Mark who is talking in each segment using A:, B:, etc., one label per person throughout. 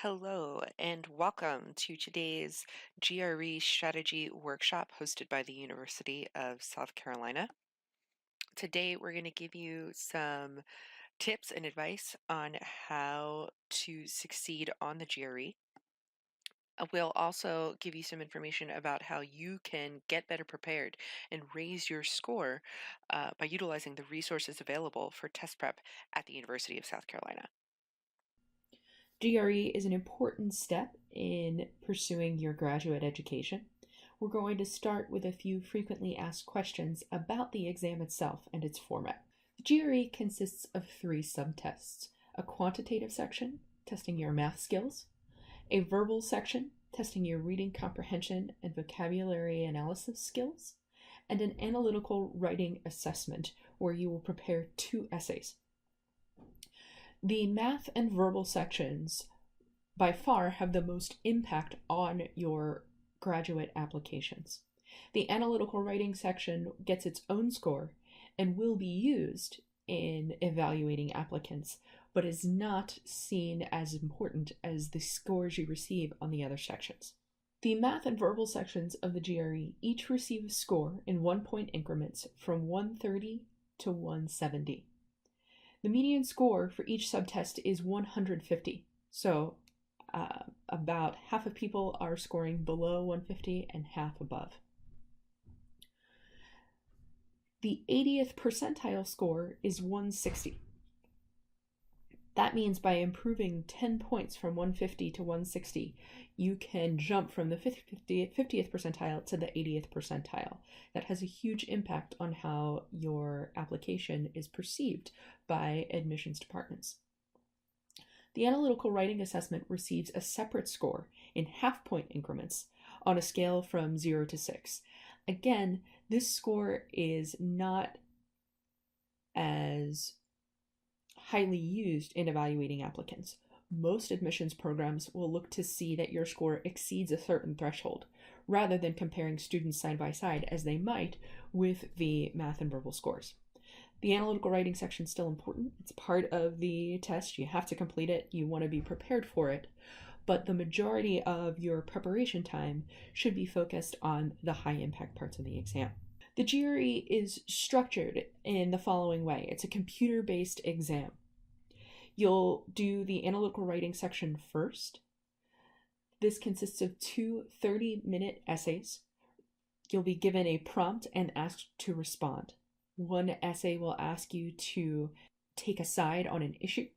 A: Hello and welcome to today's GRE Strategy Workshop hosted by the University of South Carolina. Today, we're going to give you some tips and advice on how to succeed on the GRE. We'll also give you some information about how you can get better prepared and raise your score by utilizing the resources available for test prep at the University of South Carolina.
B: GRE is an important step in pursuing your graduate education. We're going to start with a few frequently asked questions about the exam itself and its format. The GRE consists of 3 subtests: a quantitative section, testing your math skills; a verbal section, testing your reading comprehension and vocabulary analysis skills; and an analytical writing assessment, where you will prepare 2 essays. The math and verbal sections by far have the most impact on your graduate applications. The analytical writing section gets its own score and will be used in evaluating applicants, but is not seen as important as the scores you receive on the other sections. The math and verbal sections of the GRE each receive a score in 1-point increments from 130 to 170. The median score for each subtest is 150, so about half of people are scoring below 150 and half above. The 80th percentile score is 160. That means by improving 10 points from 150 to 160, you can jump from the 50th percentile to the 80th percentile. That has a huge impact on how your application is perceived by admissions departments. The analytical writing assessment receives a separate score in half-point increments on a scale from 0 to 6. Again, this score is not as highly used in evaluating applicants. Most admissions programs will look to see that your score exceeds a certain threshold, rather than comparing students side by side as they might with the math and verbal scores. The analytical writing section is still important. It's part of the test. You have to complete it. You want to be prepared for it. But the majority of your preparation time should be focused on the high impact parts of the exam. The GRE is structured in the following way. It's a computer-based exam. You'll do the analytical writing section first. This consists of 2 30-minute essays. You'll be given a prompt and asked to respond. One essay will ask you to take a side on an issue.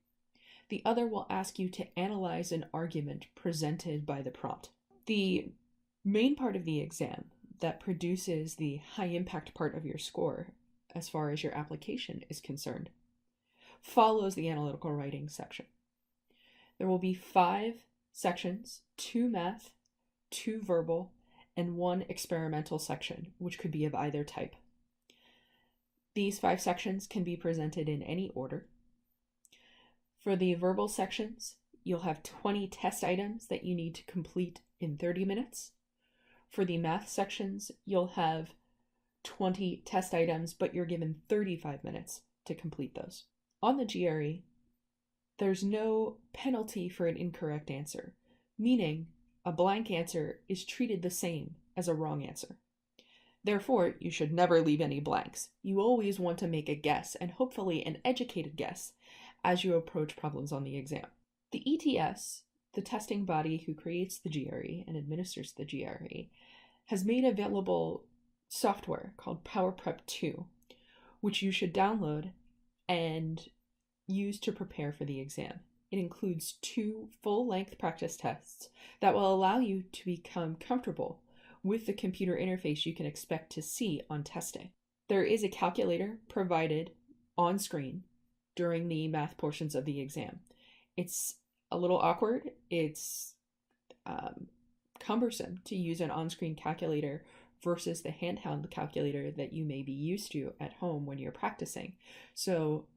B: The other will ask you to analyze an argument presented by the prompt. The main part of the exam that produces the high impact part of your score, as far as your application is concerned, follows the analytical writing section. There will be 5 sections: 2 math, 2 verbal, and 1 experimental section, which could be of either type. These 5 sections can be presented in any order. For the verbal sections, you'll have 20 test items that you need to complete in 30 minutes. For the math sections, you'll have 20 test items, but you're given 35 minutes to complete those. On the GRE, there's no penalty for an incorrect answer, meaning a blank answer is treated the same as a wrong answer. Therefore, you should never leave any blanks. You always want to make a guess, and hopefully an educated guess, as you approach problems on the exam. The ETS, the testing body who creates the GRE and administers the GRE, has made available software called PowerPrep 2, which you should download and use to prepare for the exam. It includes 2 full-length practice tests that will allow you to become comfortable with the computer interface you can expect to see on test day. There is a calculator provided on screen during the math portions of the exam. It's a little awkward. It's cumbersome to use an on-screen calculator versus the handheld calculator that you may be used to at home when you're practicing. So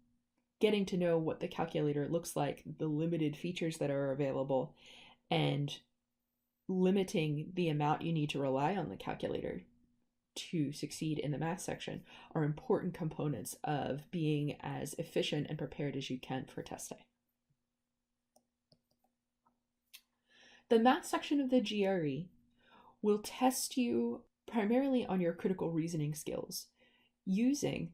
B: getting to know what the calculator looks like, the limited features that are available, and limiting the amount you need to rely on the calculator to succeed in the math section are important components of being as efficient and prepared as you can for test day. The math section of the GRE will test you primarily on your critical reasoning skills using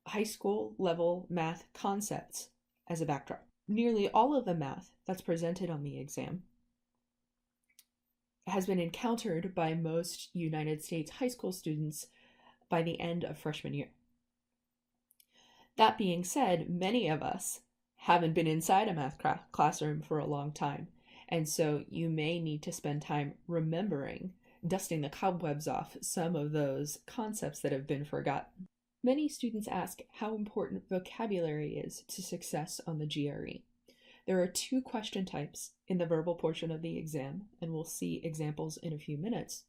B: high school level math concepts as a backdrop. Nearly all of the math that's presented on the exam has been encountered by most United States high school students by the end of freshman year. That being said, many of us haven't been inside a math classroom for a long time, and so you may need to spend time remembering, dusting the cobwebs off some of those concepts that have been forgotten. Many students ask how important vocabulary is to success on the GRE. There are 2 question types in the verbal portion of the exam, and we'll see examples in a few minutes,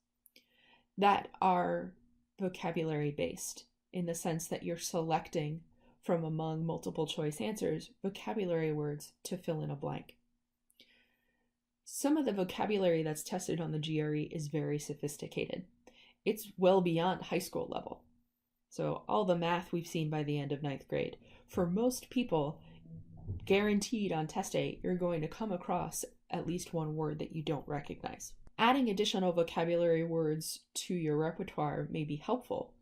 B: that are vocabulary based in the sense that you're selecting from among multiple choice answers vocabulary words to fill in a blank. Some of the vocabulary that's tested on the GRE is very sophisticated. It's well beyond high school level. So all the math we've seen by the end of 9th grade, for most people, guaranteed on test day, you're going to come across at least one word that you don't recognize. Adding additional vocabulary words to your repertoire may be helpful.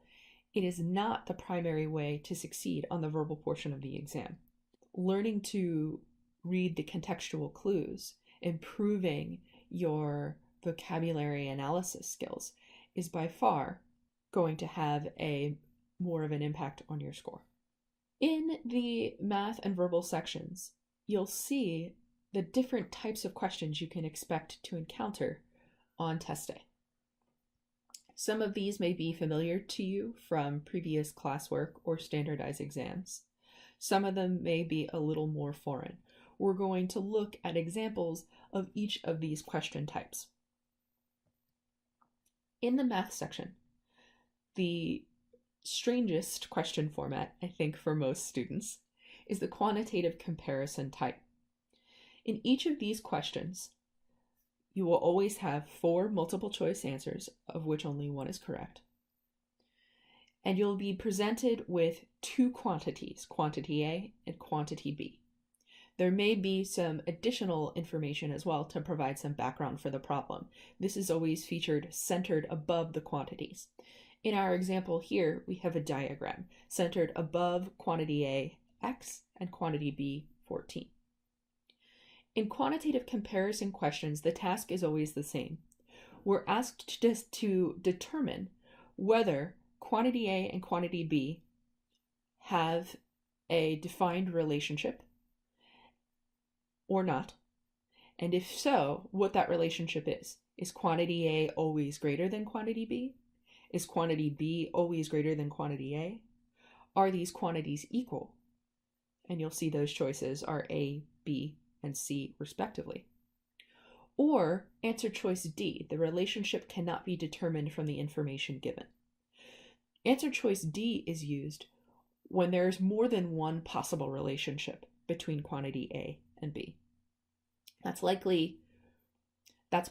B: It is not the primary way to succeed on the verbal portion of the exam. Learning to read the contextual clues, improving your vocabulary analysis skills is by far going to have more of an impact on your score. In the math and verbal sections, you'll see the different types of questions you can expect to encounter on test day. Some of these may be familiar to you from previous classwork or standardized exams. Some of them may be a little more foreign. We're going to look at examples of each of these question types. In the math section, the strangest question format, I think, for most students, is the quantitative comparison type. In each of these questions, you will always have 4 multiple choice answers, of which only 1 is correct. And you'll be presented with 2 quantities, quantity A and quantity B. There may be some additional information as well to provide some background for the problem. This is always featured centered above the quantities. In our example here, we have a diagram centered above quantity A, X, and quantity B, 14. In quantitative comparison questions, the task is always the same. We're asked to determine whether quantity A and quantity B have a defined relationship or not, and if so, what that relationship is. Is quantity A always greater than quantity B? Is quantity B always greater than quantity A? Are these quantities equal? And you'll see those choices are A, B, and C respectively. Or answer choice D, the relationship cannot be determined from the information given. Answer choice D is used when there's more than one possible relationship between quantity A and B. That's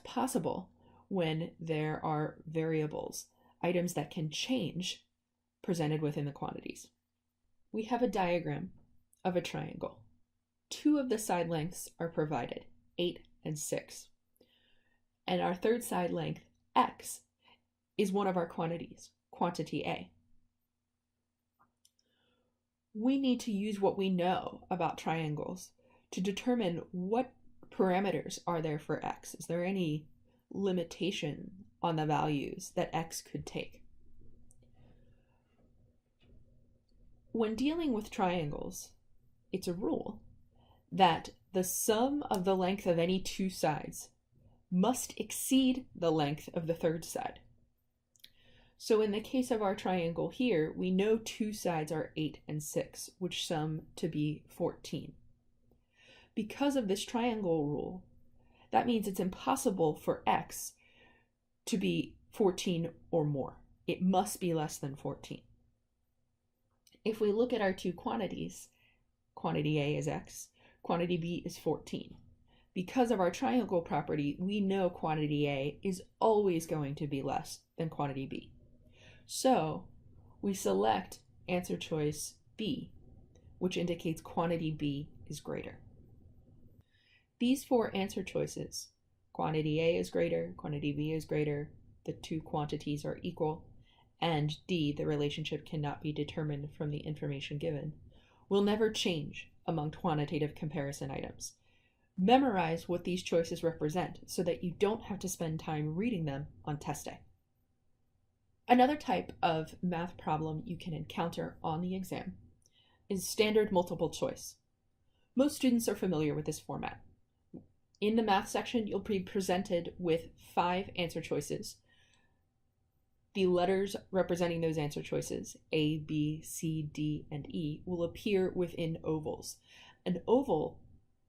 B: possible when there are variables, items that can change, presented within the quantities. We have a diagram of a triangle. 2 of the side lengths are provided, 8 and 6. And our third side length, X, is one of our quantities, quantity A. We need to use what we know about triangles to determine what parameters are there for X. Is there any limitation on the values that X could take? When dealing with triangles, it's a rule that the sum of the length of any 2 sides must exceed the length of the third side. So in the case of our triangle here, we know 2 sides are 8 and 6, which sum to be 14. Because of this triangle rule, that means it's impossible for X to be 14 or more. It must be less than 14. If we look at our 2 quantities, quantity A is X, quantity B is 14. Because of our triangle property, we know quantity A is always going to be less than quantity B. So we select answer choice B, which indicates quantity B is greater. These 4 answer choices quantity A is greater, quantity B is greater, the two quantities are equal, and D, the relationship cannot be determined from the information given, will never change among quantitative comparison items. Memorize what these choices represent so that you don't have to spend time reading them on test day. Another type of math problem you can encounter on the exam is standard multiple choice. Most students are familiar with this format. In the math section, you'll be presented with 5 answer choices. The letters representing those answer choices, A, B, C, D, and E, will appear within ovals. An oval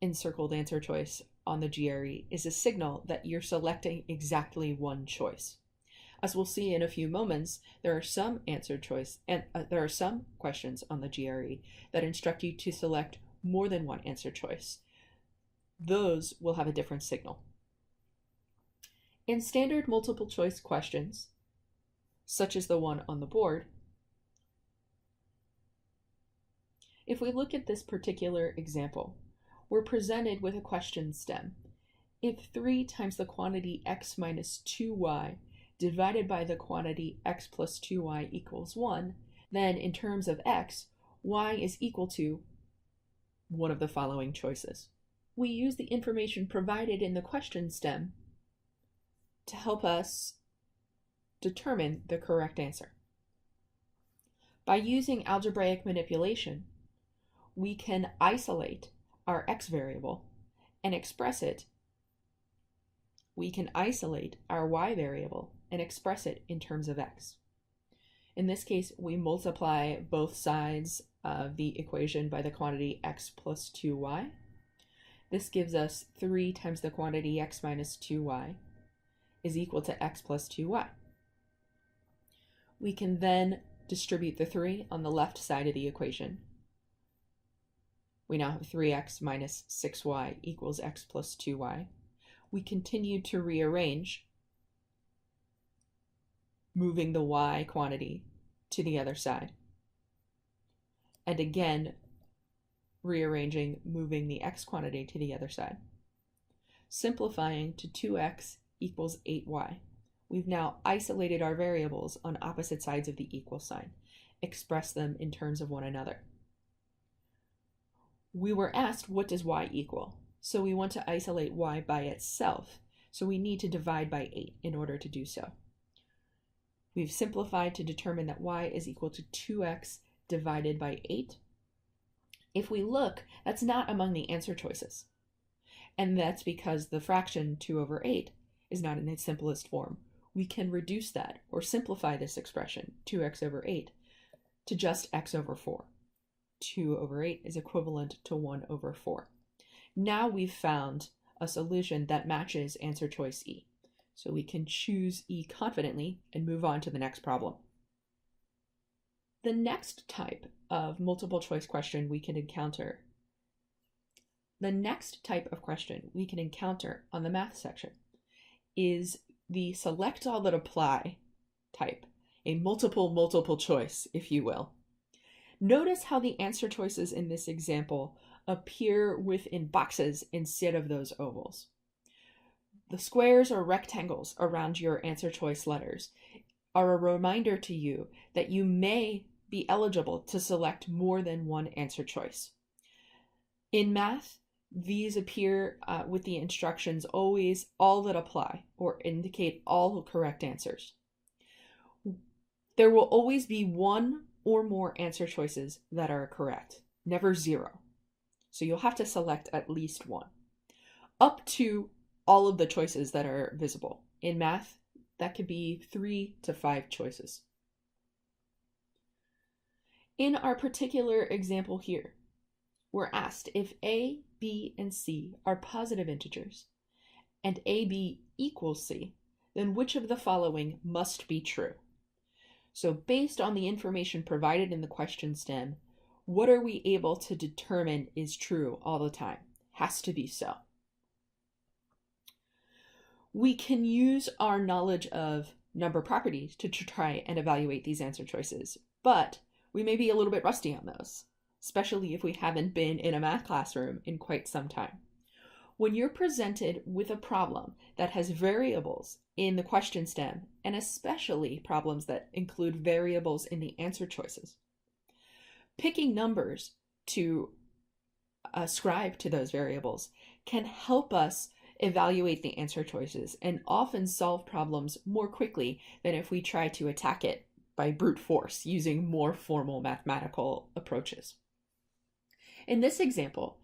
B: encircled answer choice on the GRE is a signal that you're selecting exactly one choice. As we'll see in a few moments, there are some questions on the GRE that instruct you to select more than one answer choice. Those will have a different signal. In standard multiple choice questions, such as the one on the board, if we look at this particular example, we're presented with a question stem. If 3 times the quantity x minus 2y divided by the quantity x plus 2y equals 1, then in terms of x, y is equal to one of the following choices. We use the information provided in the question stem to help us determine the correct answer. By using algebraic manipulation, we can isolate our x variable and express it. We can isolate our y variable and express it in terms of x. In this case, we multiply both sides of the equation by the quantity x plus 2y. This gives us 3 times the quantity x minus 2y is equal to x plus 2y. We can then distribute the 3 on the left side of the equation. We now have 3x minus 6y equals x plus 2y. We continue to rearrange, moving the y quantity to the other side. And again, rearranging, moving the x quantity to the other side. Simplifying to 2x equals 8y. We've now isolated our variables on opposite sides of the equal sign, express them in terms of one another. We were asked, what does y equal? So we want to isolate y by itself, so we need to divide by 8 in order to do so. We've simplified to determine that y is equal to 2x divided by 8. If we look, that's not among the answer choices. And that's because the fraction 2 over 8 is not in its simplest form. We can reduce that or simplify this expression, 2x over 8, to just x over 4. 2 over 8 is equivalent to 1 over 4. Now we've found a solution that matches answer choice E. So we can choose E confidently and move on to the next problem. The next type of multiple choice question we can encounter on the math section is the select all that apply type, a multiple choice, if you will. Notice how the answer choices in this example appear within boxes instead of those ovals. The squares or rectangles around your answer choice letters are a reminder to you that you may be eligible to select more than one answer choice. In math, these appear with the instructions always all that apply or indicate all correct answers. There will always be one or more answer choices that are correct, never 0. So you'll have to select at least one, up to all of the choices that are visible. In math, that could be 3 to 5 choices. In our particular example here, we're asked if A, B, and C are positive integers, and AB equals C, then which of the following must be true? So based on the information provided in the question stem, what are we able to determine is true all the time? Has to be so. We can use our knowledge of number properties to try and evaluate these answer choices, but we may be a little bit rusty on those, especially if we haven't been in a math classroom in quite some time. When you're presented with a problem that has variables in the question stem, and especially problems that include variables in the answer choices, picking numbers to ascribe to those variables can help us evaluate the answer choices and often solve problems more quickly than if we try to attack it by brute force using more formal mathematical approaches. In this example,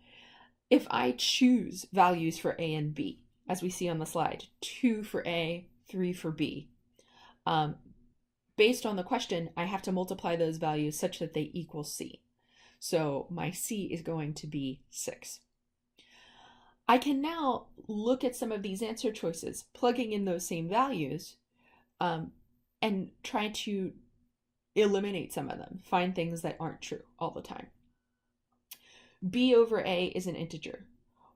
B: if I choose values for A and B, as we see on the slide, 2 for A, 3 for B, based on the question, I have to multiply those values such that they equal C. So my C is going to be 6. I can now look at some of these answer choices, plugging in those same values, and try to eliminate some of them, find things that aren't true all the time. B over A is an integer.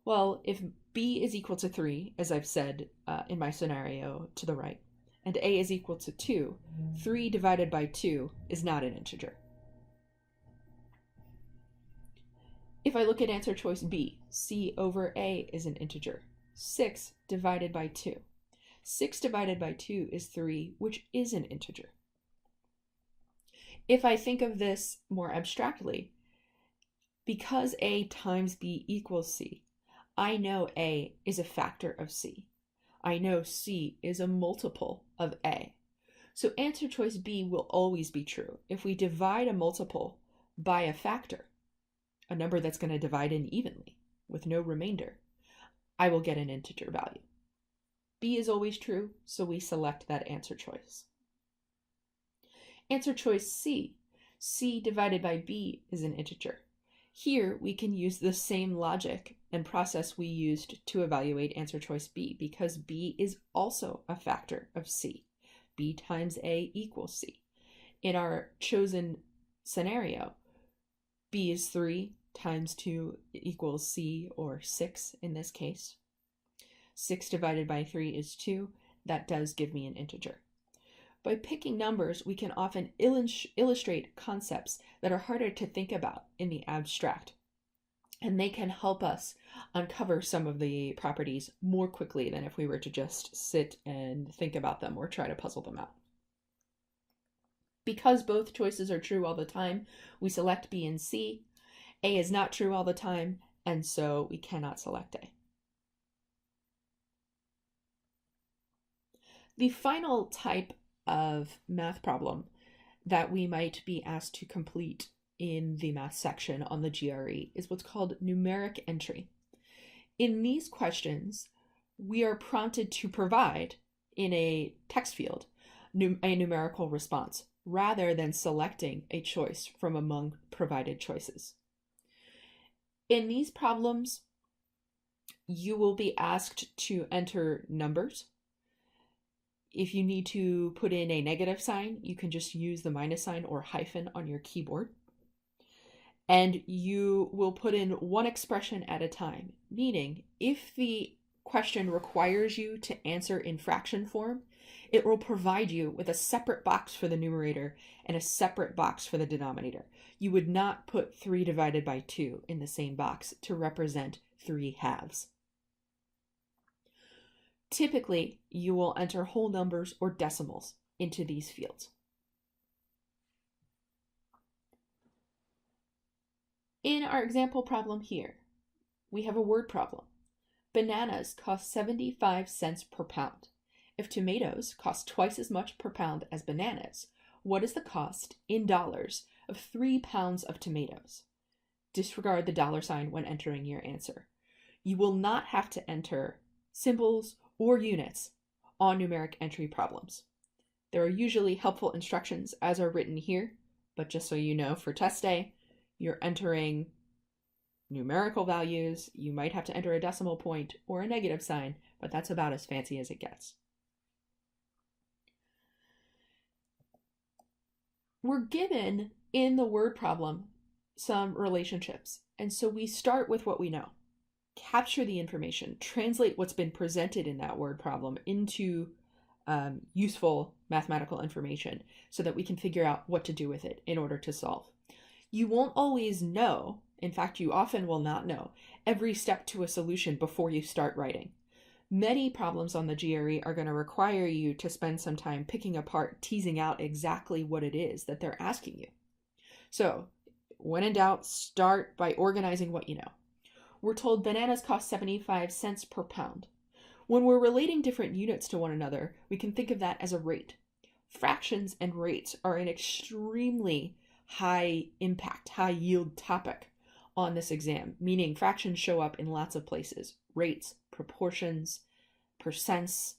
B: Well, if B is equal to 3, as I've said in my scenario to the right, and A is equal to 2, 3 divided by 2 is not an integer. If I look at answer choice B, C over A is an integer. 6 divided by 2. 6 divided by 2 is 3, which is an integer. If I think of this more abstractly, because A times B equals C, I know A is a factor of C. I know C is a multiple of A. So answer choice B will always be true. If we divide a multiple by a factor, a number that's going to divide in evenly with no remainder, I will get an integer value. B is always true, so we select that answer choice. Answer choice C, C divided by B is an integer. Here we can use the same logic and process we used to evaluate answer choice B, because B is also a factor of C. B times A equals C. In our chosen scenario, B is 3 times 2 equals C, or 6 in this case. 6 divided by 3 is 2. That does give me an integer. By picking numbers, we can often illustrate concepts that are harder to think about in the abstract, and they can help us uncover some of the properties more quickly than if we were to just sit and think about them or try to puzzle them out. Because both choices are true all the time, we select B and C. A is not true all the time, and so we cannot select A. The final type of math problem that we might be asked to complete in the math section on the GRE is what's called numeric entry. In these questions, we are prompted to provide, in a text field, a numerical response, rather than selecting a choice from among provided choices. In these problems, you will be asked to enter numbers. If you need to put in a negative sign, you can just use the minus sign or hyphen on your keyboard. And you will put in one expression at a time, meaning if the question requires you to answer in fraction form, it will provide you with a separate box for the numerator and a separate box for the denominator. You would not put 3 divided by 2 in the same box to represent 3 halves. Typically, you will enter whole numbers or decimals into these fields. In our example problem here, we have a word problem. Bananas cost 75 cents per pound. If tomatoes cost twice as much per pound as bananas, what is the cost in dollars of 3 pounds of tomatoes? Disregard the dollar sign when entering your answer. You will not have to enter symbols or units on numeric entry problems. There are usually helpful instructions as are written here, but just so you know, for test day, you're entering numerical values. You might have to enter a decimal point or a negative sign, but that's about as fancy as it gets. We're given in the word problem some relationships, and so we start with what we know. Capture the information, translate what's been presented in that word problem into useful mathematical information so that we can figure out what to do with it in order to solve. You won't always know In fact, you often will not know every step to a solution before you start writing. Many problems on the GRE are going to require you to spend some time picking apart, teasing out exactly what it is that they're asking you. So, when in doubt, start by organizing what you know. We're told bananas cost 75 cents per pound. When we're relating different units to one another, we can think of that as a rate. Fractions and rates are an extremely high impact, high yield topic on this exam, meaning fractions show up in lots of places. Rates, proportions, percents,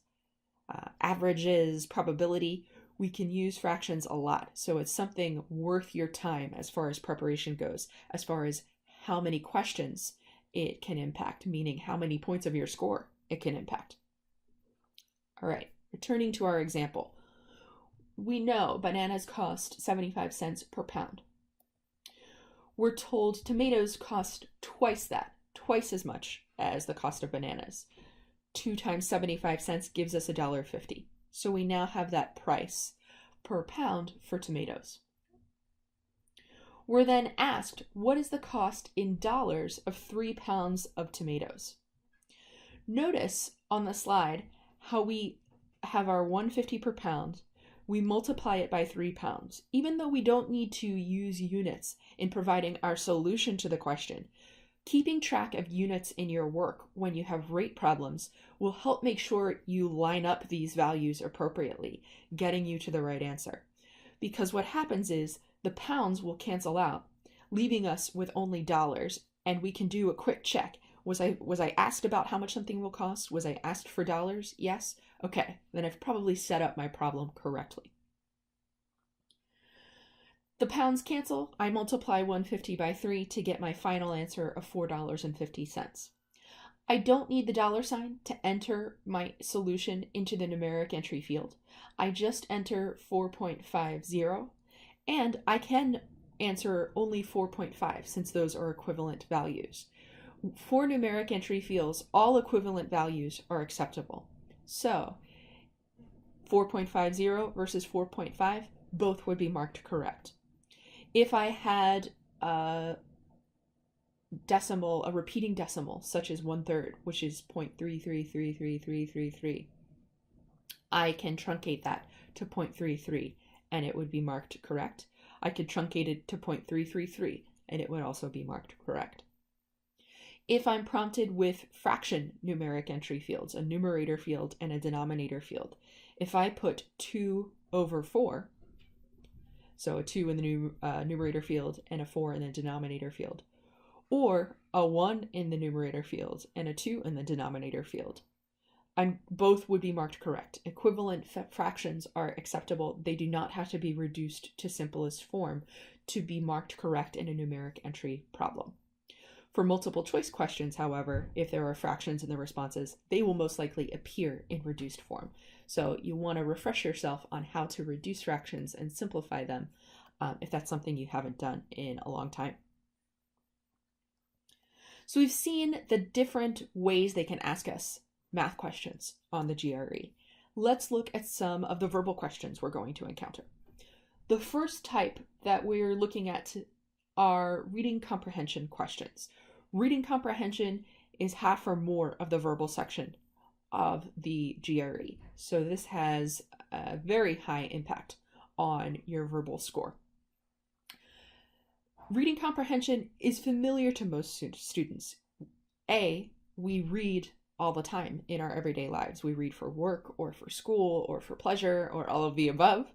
B: averages, probability. We can use fractions a lot, so it's something worth your time as far as preparation goes, as far as how many questions it can impact, meaning how many points of your score it can impact. All right, returning to our example. We know bananas cost 75 cents per pound. We're told tomatoes cost twice that, twice as much as the cost of bananas. 2 times 75 cents gives us $1.50. So we now have that price per pound for tomatoes. We're then asked, what is the cost in dollars of 3 pounds of tomatoes? Notice on the slide how we have our $1.50 per pound. We multiply it by 3 pounds. Even though we don't need to use units in providing our solution to the question, keeping track of units in your work when you have rate problems will help make sure you line up these values appropriately, getting you to the right answer. Because what happens is the pounds will cancel out, leaving us with only dollars, and we can do a quick check. Was I asked about how much something will cost? Was I asked for dollars? Yes? Okay, then I've probably set up my problem correctly. The pounds cancel. I multiply 150 by 3 to get my final answer of $4.50. I don't need the dollar sign to enter my solution into the numeric entry field. I just enter 4.50, and I can answer only 4.5 since those are equivalent values. For numeric entry fields, all equivalent values are acceptable. So 4.50 versus 4.5, both would be marked correct. If I had a decimal, a repeating decimal, such as 1/3, which is 0.33333333, I can truncate that to 0.33 and it would be marked correct. I could truncate it to 0.333 and it would also be marked correct. If I'm prompted with fraction numeric entry fields, a numerator field and a denominator field, if I put 2 over 4, so a 2 in the numerator field and a 4 in the denominator field, or a 1 in the numerator field and a 2 in the denominator field, both would be marked correct. Equivalent fractions are acceptable. They do not have to be reduced to simplest form to be marked correct in a numeric entry problem. For multiple choice questions, however, if there are fractions in the responses, they will most likely appear in reduced form. So you want to refresh yourself on how to reduce fractions and simplify them if that's something you haven't done in a long time. So we've seen the different ways they can ask us math questions on the GRE. Let's look at some of the verbal questions we're going to encounter. The first type that we're looking at are reading comprehension questions. Reading comprehension is half or more of the verbal section of the GRE. So this has a very high impact on your verbal score. Reading comprehension is familiar to most students. We read all the time in our everyday lives. We read for work or for school or for pleasure or all of the above.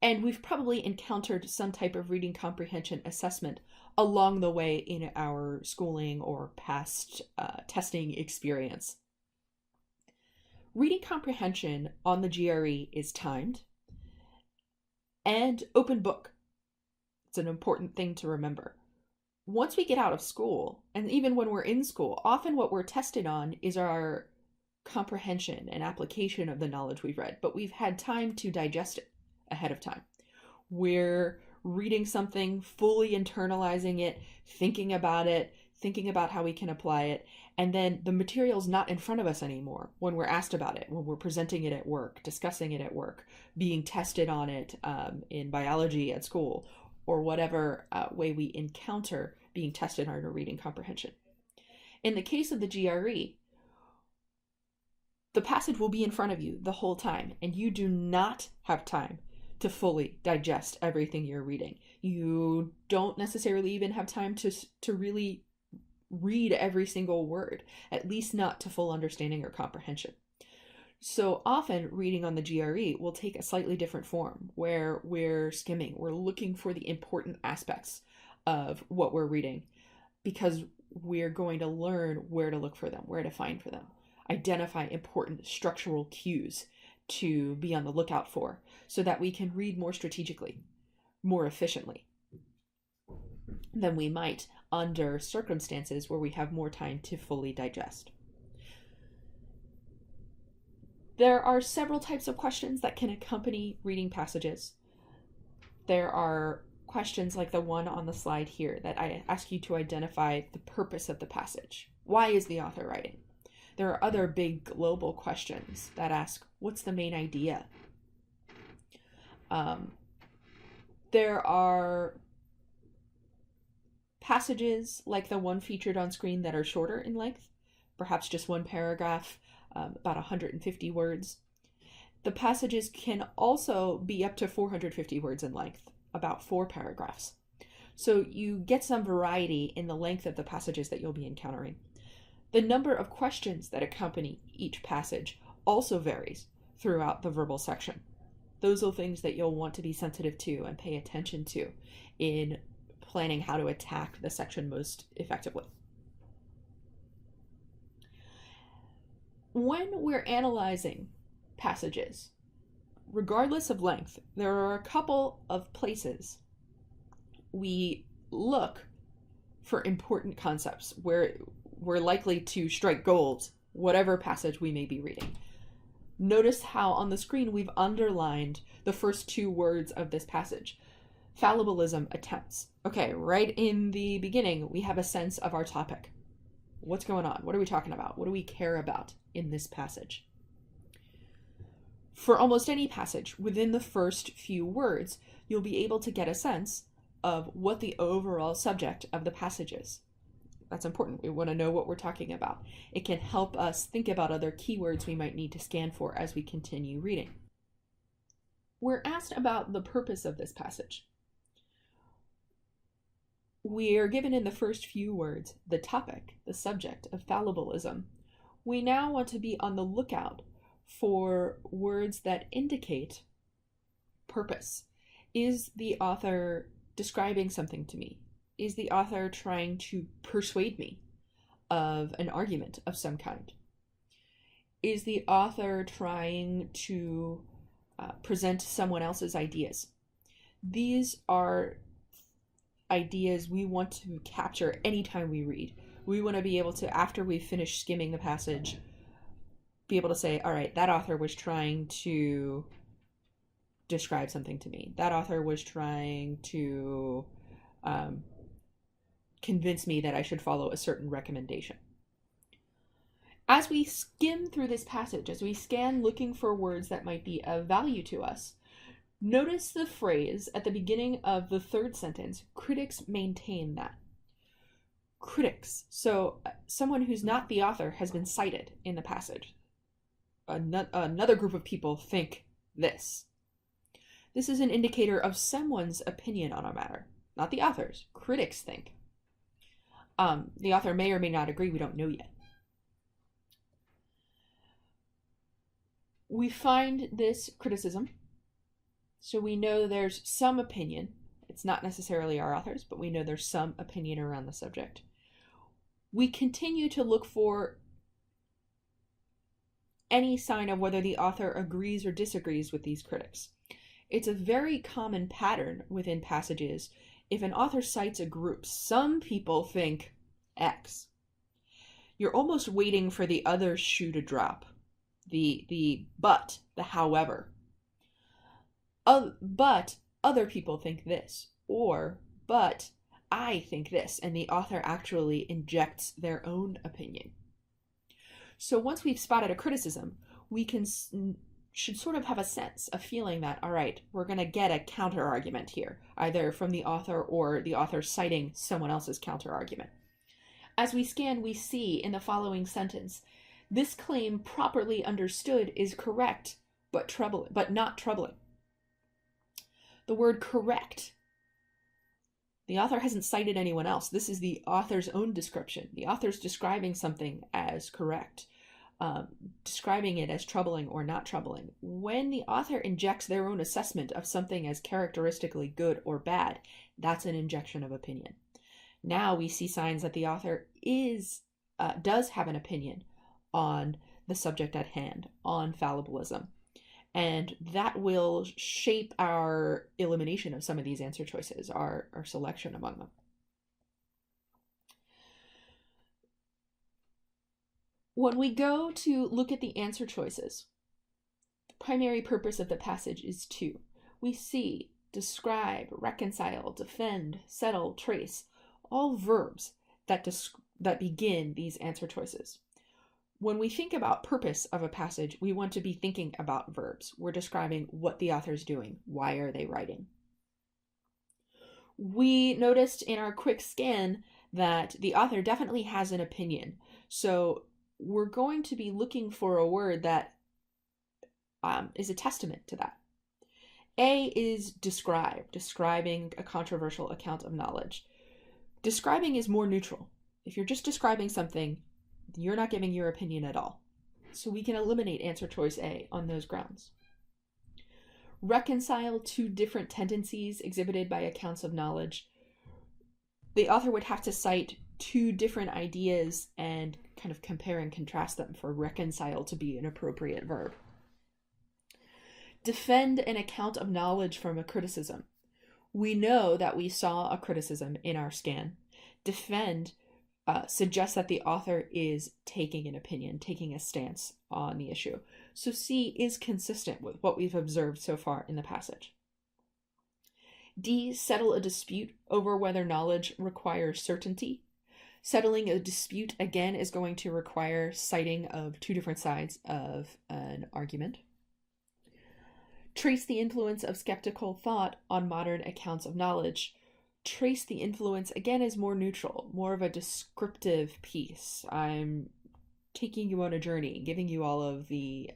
B: And we've probably encountered some type of reading comprehension assessment along the way in our schooling or past testing experience. Reading comprehension on the GRE is timed and open book. It's an important thing to remember. Once we get out of school, and even when we're in school, often what we're tested on is our comprehension and application of the knowledge we've read, but we've had time to digest it ahead of time. We're reading something, fully internalizing it, thinking about how we can apply it, and then the material's not in front of us anymore when we're asked about it, when we're presenting it at work, discussing it at work, being tested on it in biology at school, or whatever way we encounter being tested on our reading comprehension. In the case of the GRE, the passage will be in front of you the whole time, and you do not have time to fully digest everything you're reading. You don't necessarily even have time to really read every single word, at least not to full understanding or comprehension. So often reading on the GRE will take a slightly different form, where we're skimming, we're looking for the important aspects of what we're reading, because we're going to learn where to look for them, where to find for them, identify important structural cues to be on the lookout for, so that we can read more strategically, more efficiently than we might under circumstances where we have more time to fully digest. There are several types of questions that can accompany reading passages. There are questions like the one on the slide here that I ask you to identify the purpose of the passage. Why is the author writing? There are other big global questions that ask, what's the main idea? There are passages like the one featured on screen that are shorter in length, perhaps just one paragraph, about 150 words. The passages can also be up to 450 words in length, about 4 paragraphs. So you get some variety in the length of the passages that you'll be encountering. The number of questions that accompany each passage also varies throughout the verbal section. Those are things that you'll want to be sensitive to and pay attention to in planning how to attack the section most effectively. When we're analyzing passages, regardless of length, there are a couple of places we look for important concepts where we're likely to strike gold, whatever passage we may be reading. Notice how on the screen we've underlined the first 2 words of this passage. Fallibilism attempts. Okay, right in the beginning, we have a sense of our topic. What's going on? What are we talking about? What do we care about in this passage? For almost any passage, within the first few words, you'll be able to get a sense of what the overall subject of the passage is. That's important. We want to know what we're talking about. It can help us think about other keywords we might need to scan for as we continue reading. We're asked about the purpose of this passage. We are given in the first few words the topic, the subject of fallibilism. We now want to be on the lookout for words that indicate purpose. Is the author describing something to me? Is the author trying to persuade me of an argument of some kind? Is the author trying to present someone else's ideas? These are ideas we want to capture anytime we read. We want to be able to, after we've finished skimming the passage, be able to say, all right, that author was trying to describe something to me. That author was trying to convince me that I should follow a certain recommendation. As we skim through this passage, as we scan looking for words that might be of value to us, notice the phrase at the beginning of the 3rd sentence, critics maintain that. Critics, so someone who's not the author has been cited in the passage. Another group of people think this. This is an indicator of someone's opinion on a matter, not the author's. Critics think. The author may or may not agree, we don't know yet. We find this criticism, so we know there's some opinion. It's not necessarily our author's, but we know there's some opinion around the subject. We continue to look for any sign of whether the author agrees or disagrees with these critics. It's a very common pattern within passages. If an author cites a group, some people think X. You're almost waiting for the other shoe to drop. The but, the however. But other people think this. Or, but I think this. And the author actually injects their own opinion. So once we've spotted a criticism, we can should sort of have a sense, a feeling that, all right, we're going to get a counter argument here, either from the author or the author citing someone else's counter argument. As we scan, we see in the following sentence, this claim properly understood is correct, but not troubling. The word correct, the author hasn't cited anyone else. This is the author's own description. The author's describing something as correct, describing it as troubling or not troubling. When the author injects their own assessment of something as characteristically good or bad, that's an injection of opinion. Now we see signs that the author does have an opinion on the subject at hand, on fallibilism. And that will shape our elimination of some of these answer choices, our selection among them. When we go to look at the answer choices, the primary purpose of the passage is two. We see describe, reconcile, defend, settle, trace, all verbs that begin these answer choices. When we think about purpose of a passage, we want to be thinking about verbs. We're describing what the author's doing. Why are they writing? We noticed in our quick scan that the author definitely has an opinion. So we're going to be looking for a word that is a testament to that. A is describe, describing a controversial account of knowledge. Describing is more neutral. If you're just describing something, you're not giving your opinion at all. So we can eliminate answer choice A on those grounds. Reconcile two different tendencies exhibited by accounts of knowledge. The author would have to cite two different ideas and kind of compare and contrast them for reconcile to be an appropriate verb. Defend an account of knowledge from a criticism. We know that we saw a criticism in our scan. Defend suggests that the author is taking an opinion, taking a stance on the issue. So C is consistent with what we've observed so far in the passage. D, settle a dispute over whether knowledge requires certainty. Settling a dispute, again, is going to require citing of two different sides of an argument. Trace the influence of skeptical thought on modern accounts of knowledge. Trace the influence, again, is more neutral, more of a descriptive piece. I'm taking you on a journey, giving you all of the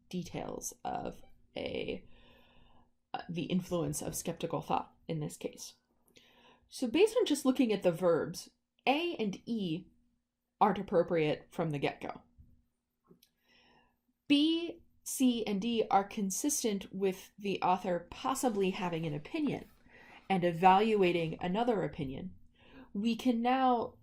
B: details of the influence of skeptical thought in this case. So based on just looking at the verbs, A and E aren't appropriate from the get-go. B, C, and D are consistent with the author possibly having an opinion and evaluating another opinion. We can now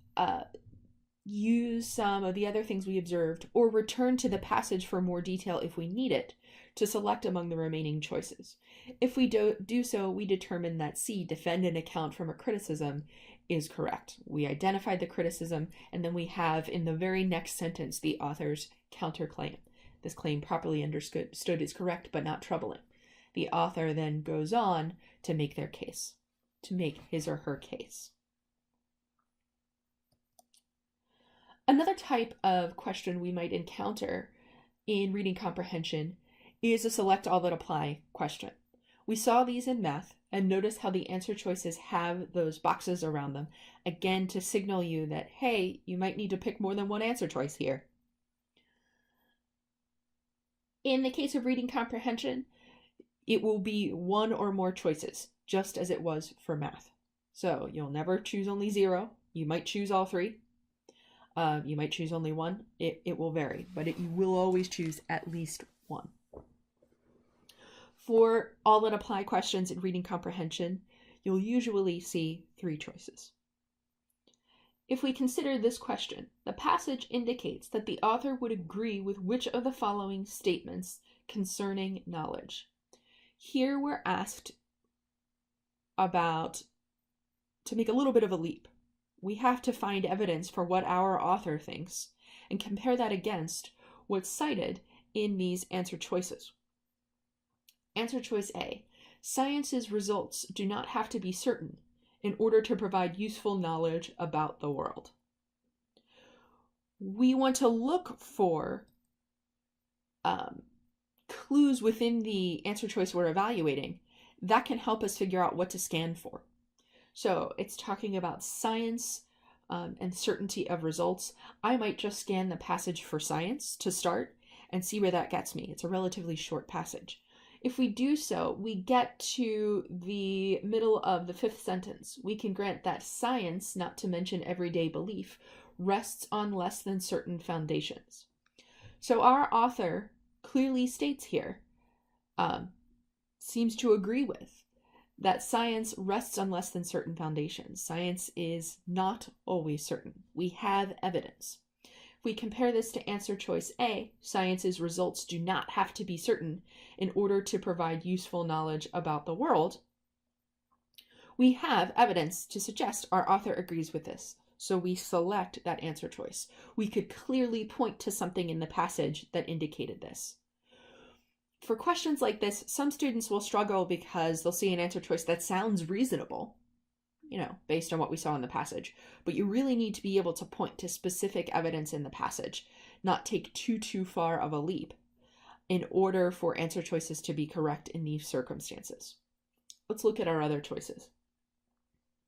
B: use some of the other things we observed or return to the passage for more detail if we need it to select among the remaining choices. If we do so, we determine that C, defend an account from a criticism, is correct. We identified the criticism, and then we have in the very next sentence the author's counterclaim. This claim properly understood is correct but not troubling. The author then goes on to make their case, to make his or her case. Another type of question we might encounter in reading comprehension is a select all that apply question. We saw these in math and notice how the answer choices have those boxes around them, again to signal you that, hey, you might need to pick more than one answer choice here. In the case of reading comprehension, it will be one or more choices, just as it was for math. So you'll never choose only 0. You might choose all 3. You might choose only 1. It will vary, but you will always choose at least 1. For all that apply questions in reading comprehension, you'll usually see 3 choices. If we consider this question, the passage indicates that the author would agree with which of the following statements concerning knowledge. Here we're asked to make a little bit of a leap. We have to find evidence for what our author thinks and compare that against what's cited in these answer choices. Answer choice A, science's results do not have to be certain in order to provide useful knowledge about the world. We want to look for clues within the answer choice we're evaluating, that can help us figure out what to scan for. So it's talking about science and certainty of results. I might just scan the passage for science to start and see where that gets me. It's a relatively short passage. If we do so, we get to the middle of the 5th sentence. We can grant that science, not to mention everyday belief, rests on less than certain foundations. So our author clearly states here, seems to agree with, that science rests on less than certain foundations. Science is not always certain. We have evidence. If we compare this to answer choice A, science's results do not have to be certain in order to provide useful knowledge about the world, we have evidence to suggest our author agrees with this. So we select that answer choice. We could clearly point to something in the passage that indicated this. For questions like this, some students will struggle because they'll see an answer choice that sounds reasonable, based on what we saw in the passage. But you really need to be able to point to specific evidence in the passage, not take too far of a leap in order for answer choices to be correct in these circumstances. Let's look at our other choices.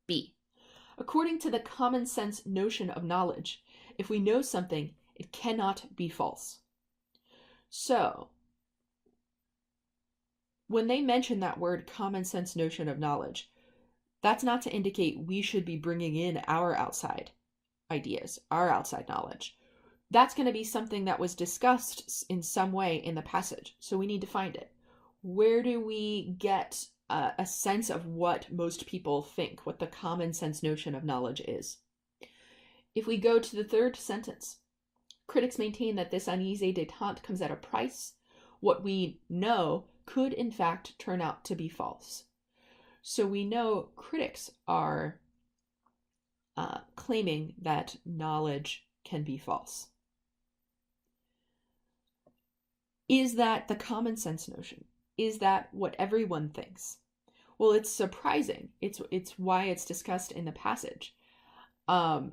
B: B. According to the common sense notion of knowledge, if we know something, it cannot be false. So, when they mention that word common sense notion of knowledge, that's not to indicate we should be bringing in our outside ideas, our outside knowledge. That's going to be something that was discussed in some way in the passage, so we need to find it. Where do we get a sense of what most people think, what the common sense notion of knowledge is? If we go to the 3rd sentence, critics maintain that this uneasy detente comes at a price. What we know could in fact turn out to be false. So we know critics are claiming that knowledge can be false. Is that the common sense notion? Is that what everyone thinks? Well, it's surprising. It's why it's discussed in the passage. The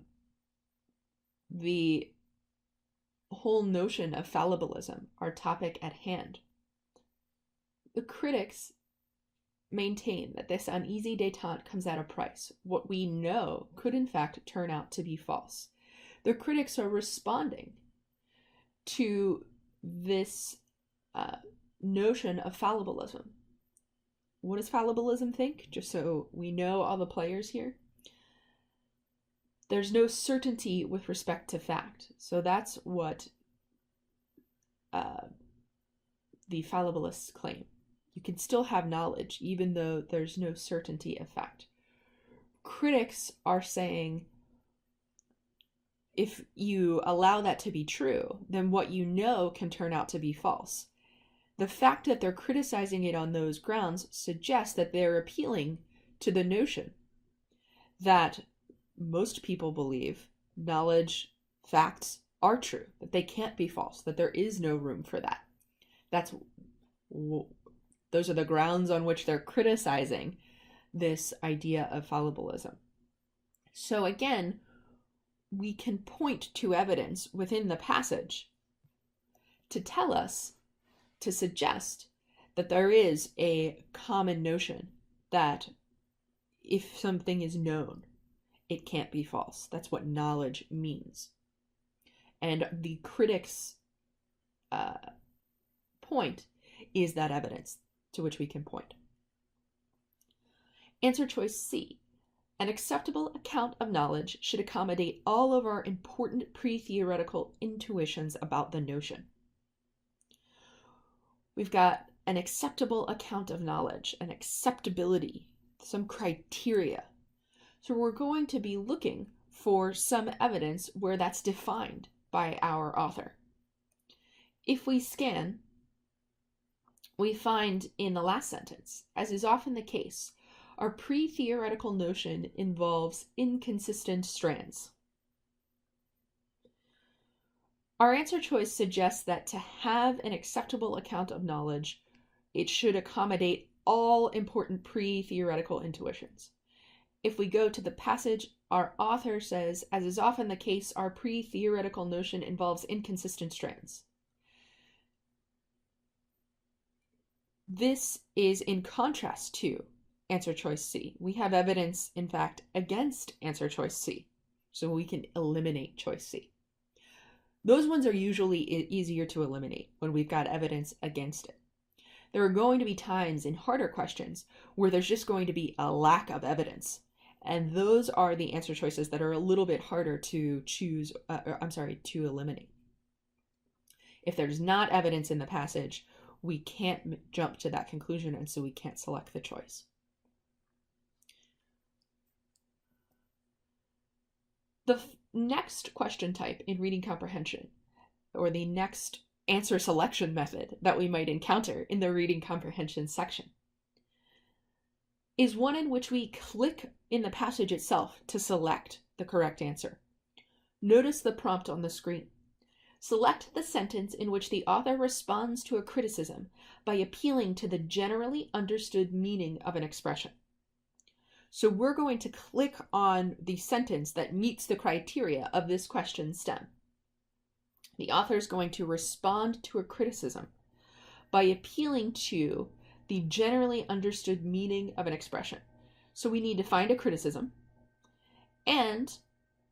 B: whole notion of fallibilism, our topic at hand. The critics maintain that this uneasy detente comes at a price. What we know could in fact turn out to be false. The critics are responding to this notion of fallibilism. What does fallibilism think? Just so we know all the players here. There's no certainty with respect to fact. So that's what the fallibilists claim. You can still have knowledge even though there's no certainty of fact. Critics are saying if you allow that to be true, then what you know can turn out to be false. The fact that they're criticizing it on those grounds suggests that they're appealing to the notion that most people believe knowledge, facts are true, that they can't be false, that there is no room for that. Those are the grounds on which they're criticizing this idea of fallibilism. So again, we can point to evidence within the passage to tell us, to suggest that there is a common notion that if something is known, it can't be false. That's what knowledge means. And the critics' point is that evidence to which we can point. Answer choice C. An acceptable account of knowledge should accommodate all of our important pre-theoretical intuitions about the notion. We've got an acceptable account of knowledge, an acceptability, some criteria. So we're going to be looking for some evidence where that's defined by our author. If we scan, we find in the last sentence, as is often the case, our pre-theoretical notion involves inconsistent strands. Our answer choice suggests that to have an acceptable account of knowledge, it should accommodate all important pre-theoretical intuitions. If we go to the passage, our author says, as is often the case, our pre-theoretical notion involves inconsistent strands. This is in contrast to answer choice C. We have evidence, in fact, against answer choice C, so we can eliminate choice C. Those ones are usually easier to eliminate when we've got evidence against it. There are going to be times in harder questions where there's just going to be a lack of evidence. And those are the answer choices that are a little bit harder to to eliminate. If there's not evidence in the passage, we can't jump to that conclusion, and so we can't select the choice. The next question type in reading comprehension, or the next answer selection method that we might encounter in the reading comprehension section, is one in which we click in the passage itself to select the correct answer. Notice the prompt on the screen. Select the sentence in which the author responds to a criticism by appealing to the generally understood meaning of an expression. So we're going to click on the sentence that meets the criteria of this question stem. The author is going to respond to a criticism by appealing to the generally understood meaning of an expression. So we need to find a criticism, and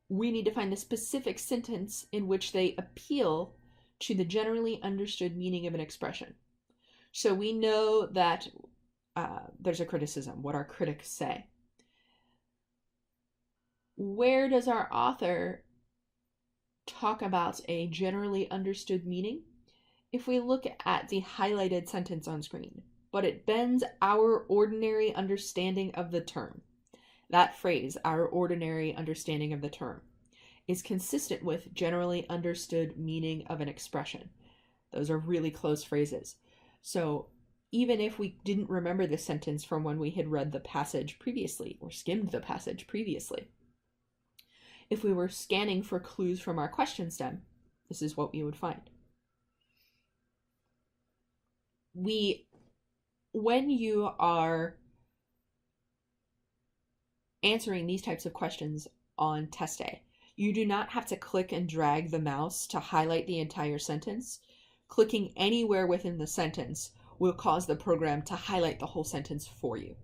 B: we need to find the specific sentence in which they appeal to the generally understood meaning of an expression. So we know that there's a criticism, what our critics say. Where does our author talk about a generally understood meaning? If we look at the highlighted sentence on screen, but it bends our ordinary understanding of the term. That phrase, our ordinary understanding of the term, is consistent with generally understood meaning of an expression. Those are really close phrases. So even if we didn't remember this sentence from when we had read the passage previously or skimmed the passage previously, if we were scanning for clues from our question stem, this is what we would find. When you are answering these types of questions on test day, you do not have to click and drag the mouse to highlight the entire sentence. Clicking anywhere within the sentence will cause the program to highlight the whole sentence for you,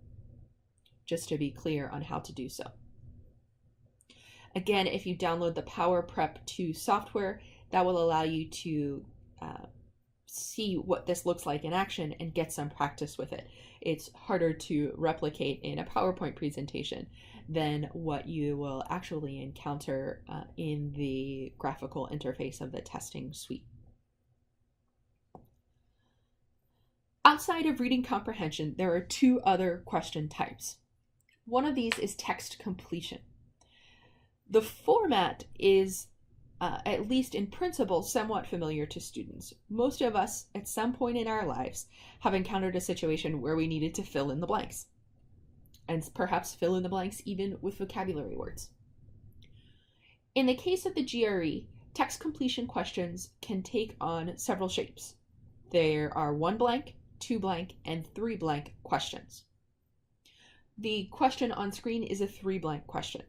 B: just to be clear on how to do so. Again, if you download the Power Prep 2 software, that will allow you to see what this looks like in action and get some practice with it. It's harder to replicate in a PowerPoint presentation than what you will actually encounter in the graphical interface of the testing suite. Outside of reading comprehension, there are two other question types. One of these is text completion. The format is, at least in principle, somewhat familiar to students. Most of us, at some point in our lives, have encountered a situation where we needed to fill in the blanks, and perhaps fill in the blanks even with vocabulary words. In the case of the GRE, text completion questions can take on several shapes. There are 1 blank, 2 blank, and 3 blank questions. The question on screen is a 3 blank question.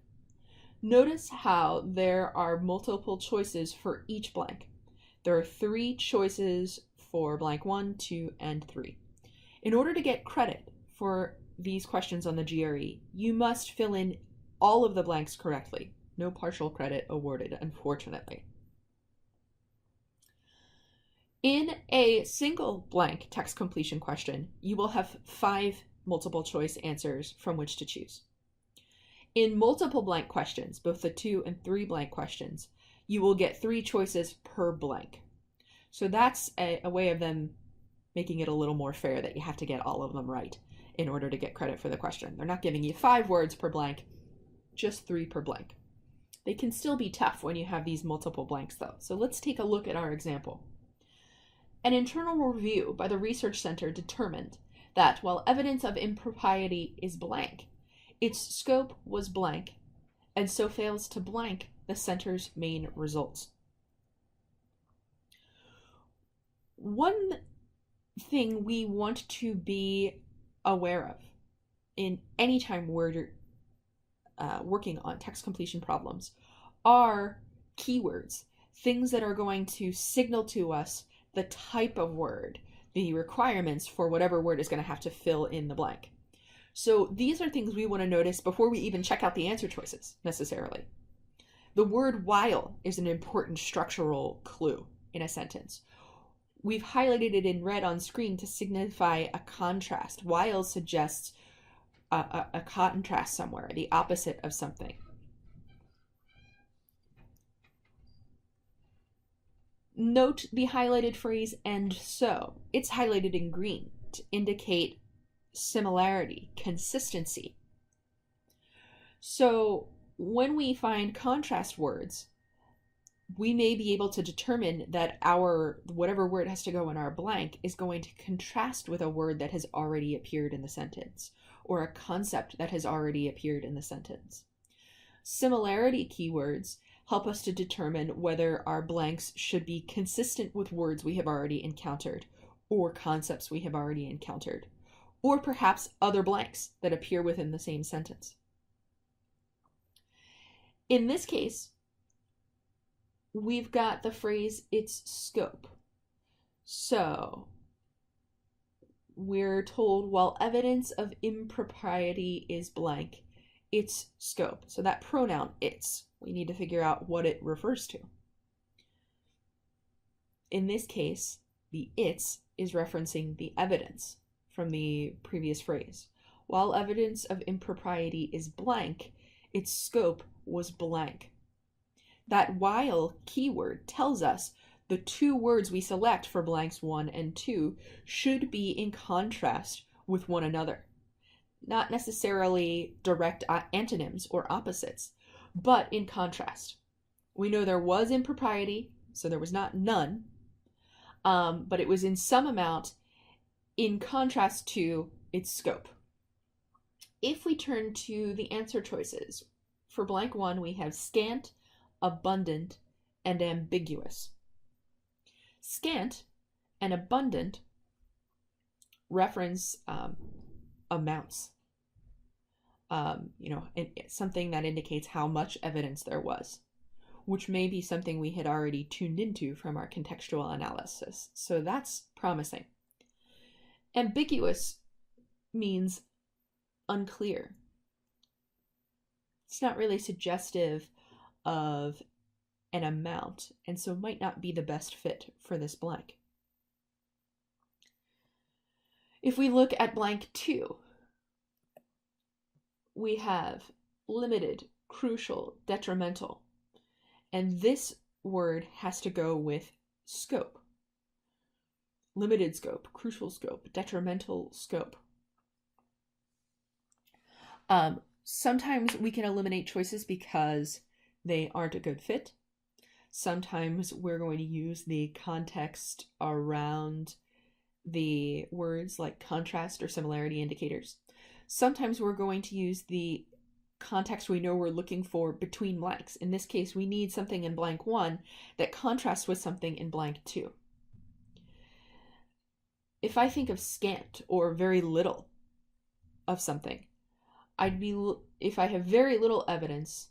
B: Notice how there are multiple choices for each blank. There are 3 choices for blank 1, 2, and 3. In order to get credit for these questions on the GRE, you must fill in all of the blanks correctly. No partial credit awarded, unfortunately. In a single blank text completion question, you will have 5 multiple choice answers from which to choose. In multiple blank questions, both the 2 and 3 blank questions, you will get 3 choices per blank. So that's a way of them making it a little more fair that you have to get all of them right in order to get credit for the question. They're not giving you 5 words per blank, just 3 per blank. They can still be tough when you have these multiple blanks though. So let's take a look at our example. An internal review by the Research Center determined that while evidence of impropriety is blank, its scope was blank, and so fails to blank the center's main results. One thing we want to be aware of in any time we're working on text completion problems are keywords, things that are going to signal to us the type of word, the requirements for whatever word is going to have to fill in the blank. So these are things we want to notice before we even check out the answer choices necessarily. The word while is an important structural clue in a sentence. We've highlighted it in red on screen to signify a contrast. While suggests a contrast somewhere, the opposite of something. Note the highlighted phrase "and so." It's highlighted in green to indicate similarity, consistency. So when we find contrast words, we may be able to determine that our whatever word has to go in our blank is going to contrast with a word that has already appeared in the sentence, or a concept that has already appeared in the sentence. Similarity keywords help us to determine whether our blanks should be consistent with words we have already encountered, or concepts we have already encountered, or perhaps other blanks that appear within the same sentence. In this case, we've got the phrase "its scope." So we're told while evidence of impropriety is blank, its scope. So that pronoun "its," we need to figure out what it refers to. In this case, the "its" is referencing the evidence from the previous phrase. While evidence of impropriety is blank, its scope was blank. That while keyword tells us the two words we select for blanks 1 and 2 should be in contrast with one another. Not necessarily direct antonyms or opposites, but in contrast. We know there was impropriety, so there was not none, but it was in some amount in contrast to its scope. If we turn to the answer choices, for blank 1 we have scant, abundant, and ambiguous. Scant and abundant reference amounts, something that indicates how much evidence there was, which may be something we had already tuned into from our contextual analysis. So that's promising. Ambiguous means unclear. It's not really suggestive of an amount, and so might not be the best fit for this blank. If we look at blank 2, we have limited, crucial, detrimental, and this word has to go with scope. Limited scope, crucial scope, detrimental scope. Sometimes we can eliminate choices because they aren't a good fit. Sometimes we're going to use the context around the words like contrast or similarity indicators. Sometimes we're going to use the context we know we're looking for between blanks. In this case, we need something in blank 1 that contrasts with something in blank 2. If I think of scant or very little of something, if I have very little evidence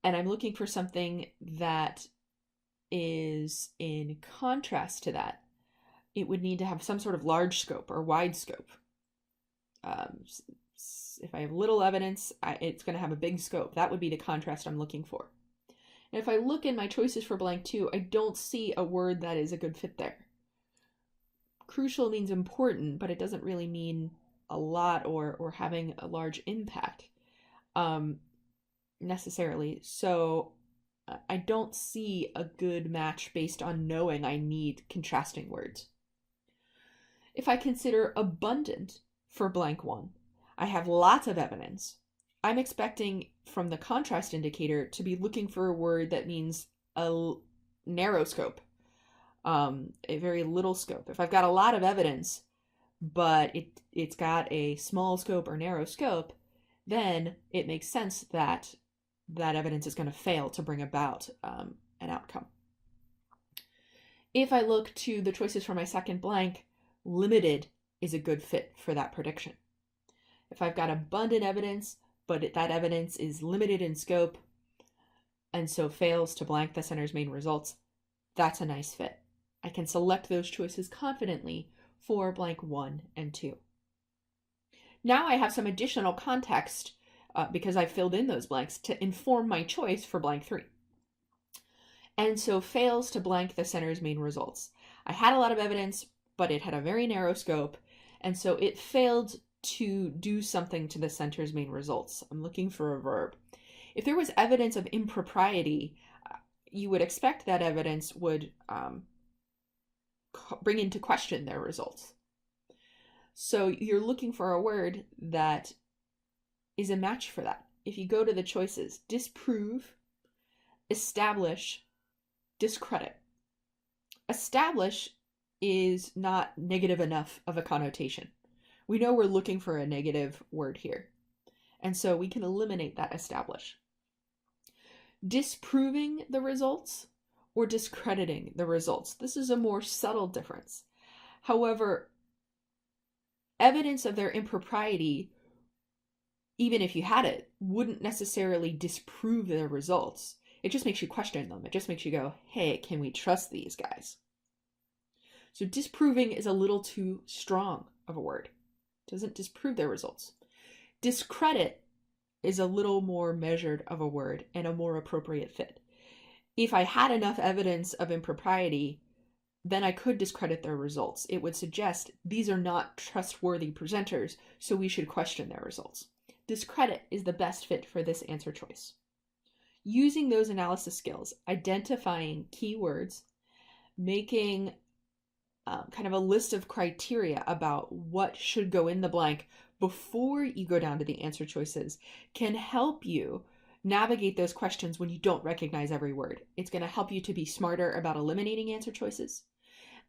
B: and I'm looking for something that is in contrast to that, it would need to have some sort of large scope or wide scope. If I have little evidence, it's going to have a big scope. That would be the contrast I'm looking for. And if I look in my choices for blank 2, I don't see a word that is a good fit there. Crucial means important, but it doesn't really mean a lot or having a large impact necessarily. So I don't see a good match based on knowing I need contrasting words. If I consider abundant for blank 1, I have lots of evidence. I'm expecting from the contrast indicator to be looking for a word that means a narrow scope, a very little scope. If I've got a lot of evidence, but it's got a small scope or narrow scope, then it makes sense that that evidence is going to fail to bring about an outcome. If I look to the choices for my second blank, limited is a good fit for that prediction. If I've got abundant evidence, but that evidence is limited in scope and so fails to blank the center's main results, that's a nice fit. I can select those choices confidently for blank 1 and 2. Now I have some additional context because I filled in those blanks to inform my choice for blank 3. And so fails to blank the center's main results. I had a lot of evidence, but it had a very narrow scope, and so it failed to do something to the center's main results. I'm looking for a verb. If there was evidence of impropriety, you would expect that evidence would bring into question their results. So you're looking for a word that is a match for that. If you go to the choices, disprove, establish, discredit. Establish is not negative enough of a connotation. We know we're looking for a negative word here, and so we can eliminate that establish. Disproving the results or discrediting the results. This is a more subtle difference. However, evidence of their impropriety, even if you had it, wouldn't necessarily disprove their results. It just makes you question them. It just makes you go, hey, can we trust these guys? So disproving is a little too strong of a word. It doesn't disprove their results. Discredit is a little more measured of a word and a more appropriate fit. If I had enough evidence of impropriety, then I could discredit their results. It would suggest these are not trustworthy presenters, so we should question their results. Discredit is the best fit for this answer choice. Using those analysis skills, identifying keywords, making kind of a list of criteria about what should go in the blank before you go down to the answer choices can help you navigate those questions when you don't recognize every word. It's going to help you to be smarter about eliminating answer choices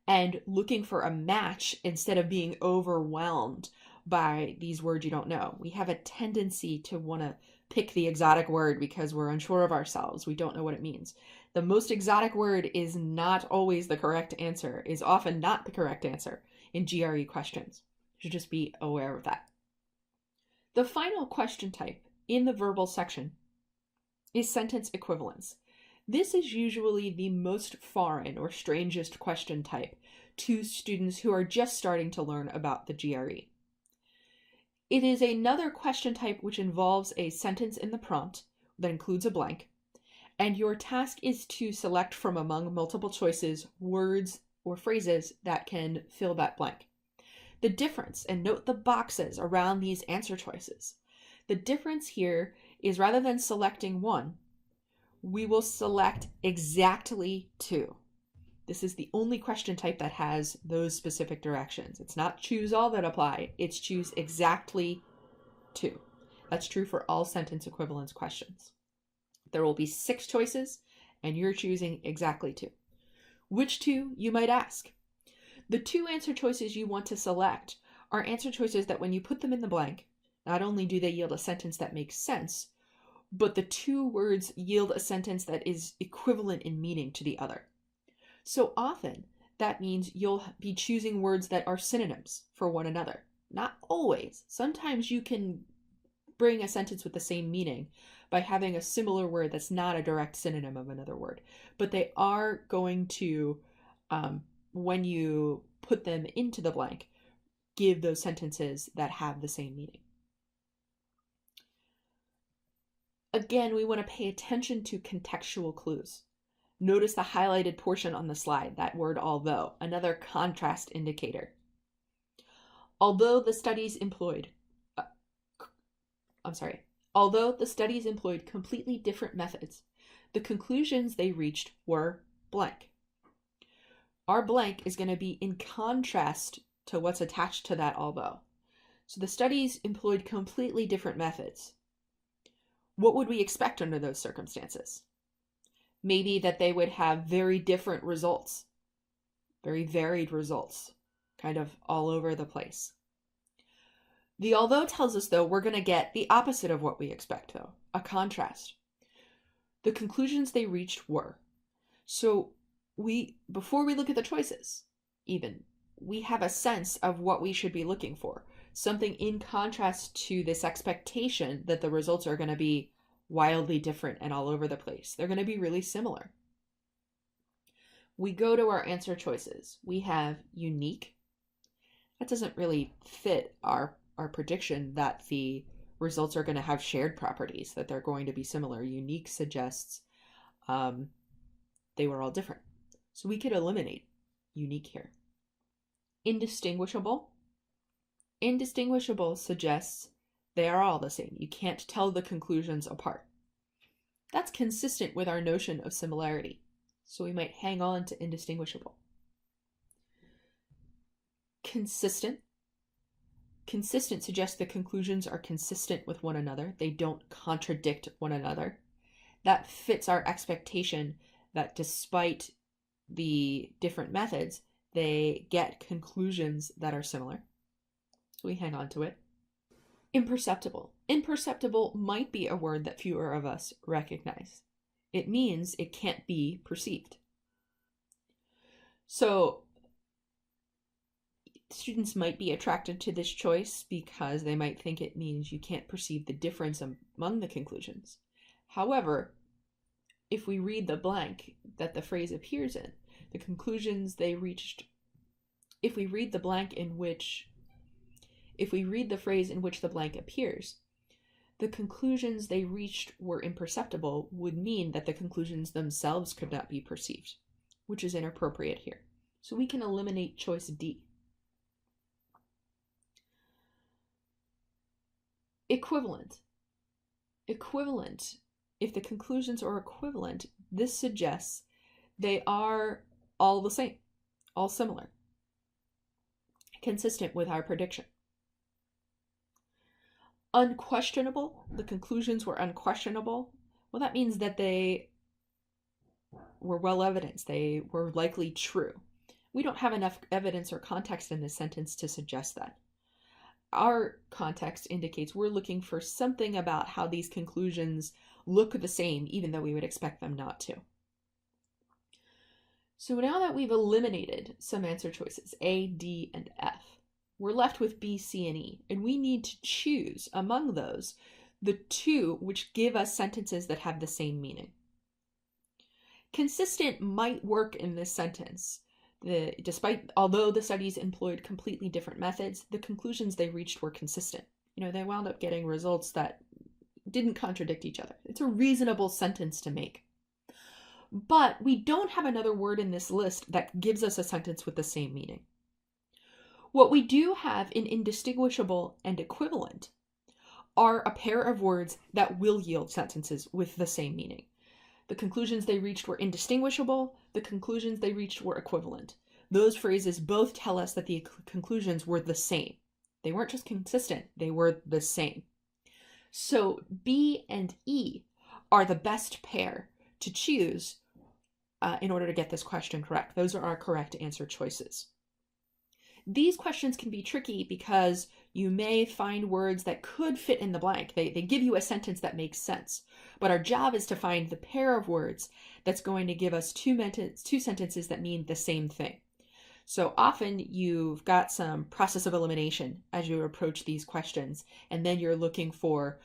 B: and looking for a match instead of being overwhelmed by these words you don't know. We have a tendency to want to pick the exotic word because we're unsure of ourselves. We don't know what it means. The most exotic word is not always the correct answer, is often not the correct answer in GRE questions. You should just be aware of that. The final question type in the verbal section is sentence equivalence. This is usually the most foreign or strangest question type to students who are just starting to learn about the GRE. It is another question type which involves a sentence in the prompt that includes a blank, and your task is to select from among multiple choices words or phrases that can fill that blank. The difference, and note the boxes around these answer choices. The difference here is rather than selecting one, we will select exactly two. This is the only question type that has those specific directions. It's not choose all that apply, it's choose exactly two. That's true for all sentence equivalence questions. There will be 6 choices, and you're choosing exactly 2. Which 2, you might ask? The 2 answer choices you want to select are answer choices that when you put them in the blank, not only do they yield a sentence that makes sense, but the 2 words yield a sentence that is equivalent in meaning to the other. So often, that means you'll be choosing words that are synonyms for one another. Not always. Sometimes you can bring a sentence with the same meaning by having a similar word that's not a direct synonym of another word. But they are going to, when you put them into the blank, give those sentences that have the same meaning. Again, we want to pay attention to contextual clues. Notice the highlighted portion on the slide, that word although, another contrast indicator. Although the studies employed completely different methods, the conclusions they reached were blank. Our blank is going to be in contrast to what's attached to that although. So the studies employed completely different methods. What would we expect under those circumstances? Maybe that they would have very different results, very varied results, kind of all over the place. The although tells us, though, we're going to get the opposite of what we expect, though, a contrast. The conclusions they reached were. So before we look at the choices, even, we have a sense of what we should be looking for. Something in contrast to this expectation that the results are going to be wildly different and all over the place. They're going to be really similar. We go to our answer choices. We have unique. That doesn't really fit our prediction that the results are going to have shared properties, that they're going to be similar. Unique suggests they were all different. So we could eliminate unique here. Indistinguishable. Indistinguishable suggests they are all the same. You can't tell the conclusions apart. That's consistent with our notion of similarity. So we might hang on to indistinguishable. Consistent. Consistent suggests the conclusions are consistent with one another. They don't contradict one another. That fits our expectation that despite the different methods, they get conclusions that are similar. So we hang on to it. Imperceptible. Imperceptible might be a word that fewer of us recognize. It means it can't be perceived. So students might be attracted to this choice because they might think it means you can't perceive the difference among the conclusions. However, if we read the blank that the phrase appears in, the conclusions they reached, if we read the phrase in which the blank appears, the conclusions they reached were imperceptible would mean that the conclusions themselves could not be perceived, which is inappropriate here. So we can eliminate choice D. Equivalent. Equivalent. If the conclusions are equivalent, this suggests they are all the same, all similar, consistent with our prediction. Unquestionable. The conclusions were unquestionable. Well, that means that they were well evidenced. They were likely true. We don't have enough evidence or context in this sentence to suggest that. Our context indicates we're looking for something about how these conclusions look the same, even though we would expect them not to. So now that we've eliminated some answer choices, A, D, and F, we're left with B, C, and E, and we need to choose among those the two which give us sentences that have the same meaning. Consistent might work in this sentence. Although the studies employed completely different methods, the conclusions they reached were consistent. They wound up getting results that didn't contradict each other. It's a reasonable sentence to make. But we don't have another word in this list that gives us a sentence with the same meaning. What we do have in indistinguishable and equivalent are a pair of words that will yield sentences with the same meaning. The conclusions they reached were indistinguishable. The conclusions they reached were equivalent. Those phrases both tell us that the conclusions were the same. They weren't just consistent, they were the same. So B and E are the best pair to choose in order to get this question correct. Those are our correct answer choices. These questions can be tricky because you may find words that could fit in the blank. They give you a sentence that makes sense. But our job is to find the pair of words that's going to give us two sentences that mean the same thing. So often you've got some process of elimination as you approach these questions, and then you're looking for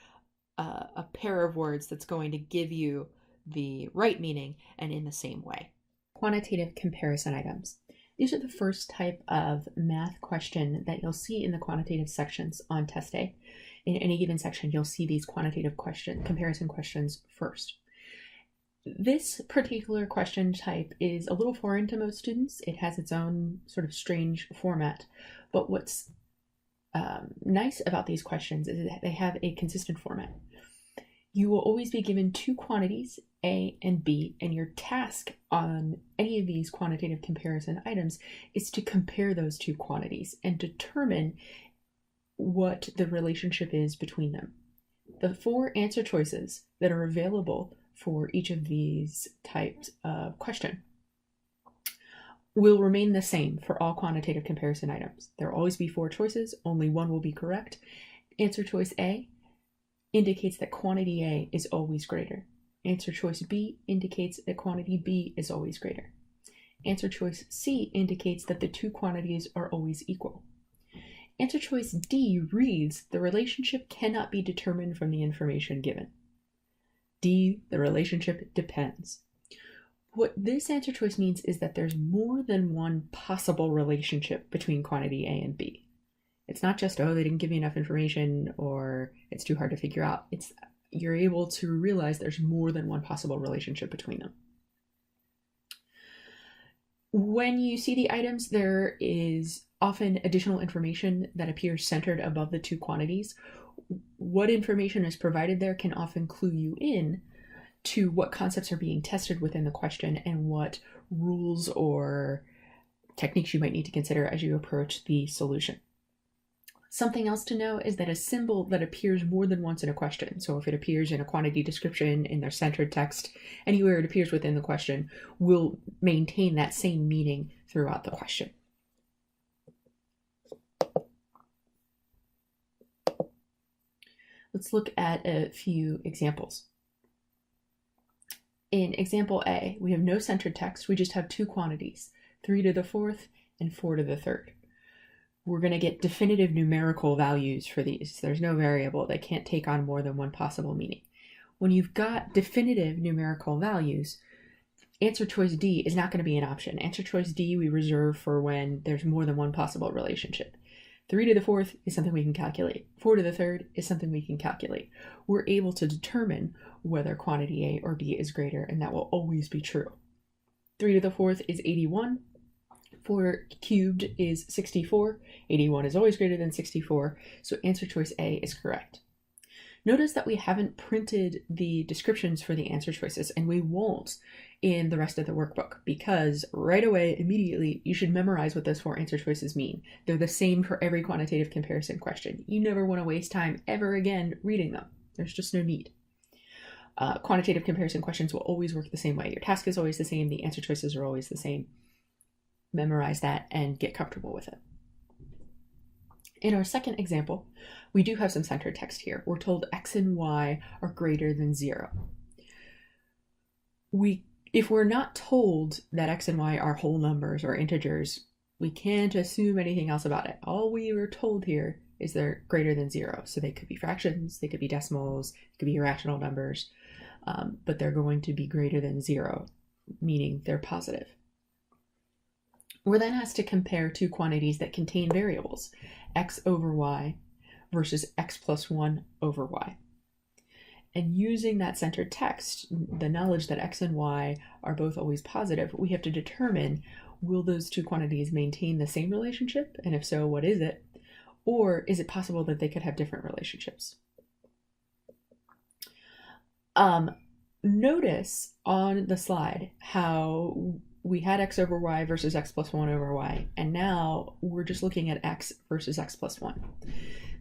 B: a pair of words that's going to give you the right meaning and in the same way. Quantitative comparison items. These are the first type of math question that you'll see in the quantitative sections on test day. In any given section, you'll see these quantitative comparison questions first. This particular question type is a little foreign to most students. It has its own sort of strange format, but what's nice about these questions is that they have a consistent format. You will always be given two quantities, A and B, and your task on any of these quantitative comparison items is to compare those two quantities and determine what the relationship is between them. The four answer choices that are available for each of these types of question will remain the same for all quantitative comparison items. There will always be four choices, only one will be correct. Answer choice A indicates that quantity A is always greater. Answer choice B indicates that quantity B is always greater. Answer choice C indicates that the two quantities are always equal. Answer choice D reads, the relationship cannot be determined from the information given. D, the relationship depends. What this answer choice means is that there's more than one possible relationship between quantity A and B. It's not just, oh, they didn't give you enough information or it's too hard to figure out. You're able to realize there's more than one possible relationship between them. When you see the items, there is often additional information that appears centered above the two quantities. What information is provided there can often clue you in to what concepts are being tested within the question and what rules or techniques you might need to consider as you approach the solution. Something else to know is that a symbol that appears more than once in a question, so if it appears in a quantity description, in their centered text, anywhere it appears within the question, will maintain that same meaning throughout the question. Let's look at a few examples. In example A, we have no centered text, we just have two quantities, 3 to the 4th and 4 to the 3rd. We're going to get definitive numerical values for these. There's no variable. They can't take on more than one possible meaning. When you've got definitive numerical values, answer choice D is not going to be an option. Answer choice D we reserve for when there's more than one possible relationship. 3 to the 4th is something we can calculate. 4 to the 3rd is something we can calculate. We're able to determine whether quantity A or B is greater, and that will always be true. 3 to the 4th is 81. 4 cubed is 64. 81 is always greater than 64, so answer choice A is correct. Notice that we haven't printed the descriptions for the answer choices, and we won't in the rest of the workbook, because right away, immediately, you should memorize what those 4 answer choices mean. They're the same for every quantitative comparison question. You never want to waste time ever again reading them. There's just no need. Quantitative comparison questions will always work the same way. Your task is always the same. The answer choices are always the same. Memorize that and get comfortable with it. In our second example, we do have some centered text here. We're told x and y are greater than 0. If we're not told that x and y are whole numbers or integers, we can't assume anything else about it. All we were told here is they're greater than 0. So they could be fractions, they could be decimals, they could be irrational numbers, but they're going to be greater than 0, meaning they're positive. We're then asked to compare two quantities that contain variables, x over y versus x plus 1 over y. And using that centered text, the knowledge that x and y are both always positive, we have to determine, will those two quantities maintain the same relationship? And if so, what is it? Or is it possible that they could have different relationships? Notice on the slide how we had x over y versus x plus 1 over y, and now we're just looking at x versus x plus 1.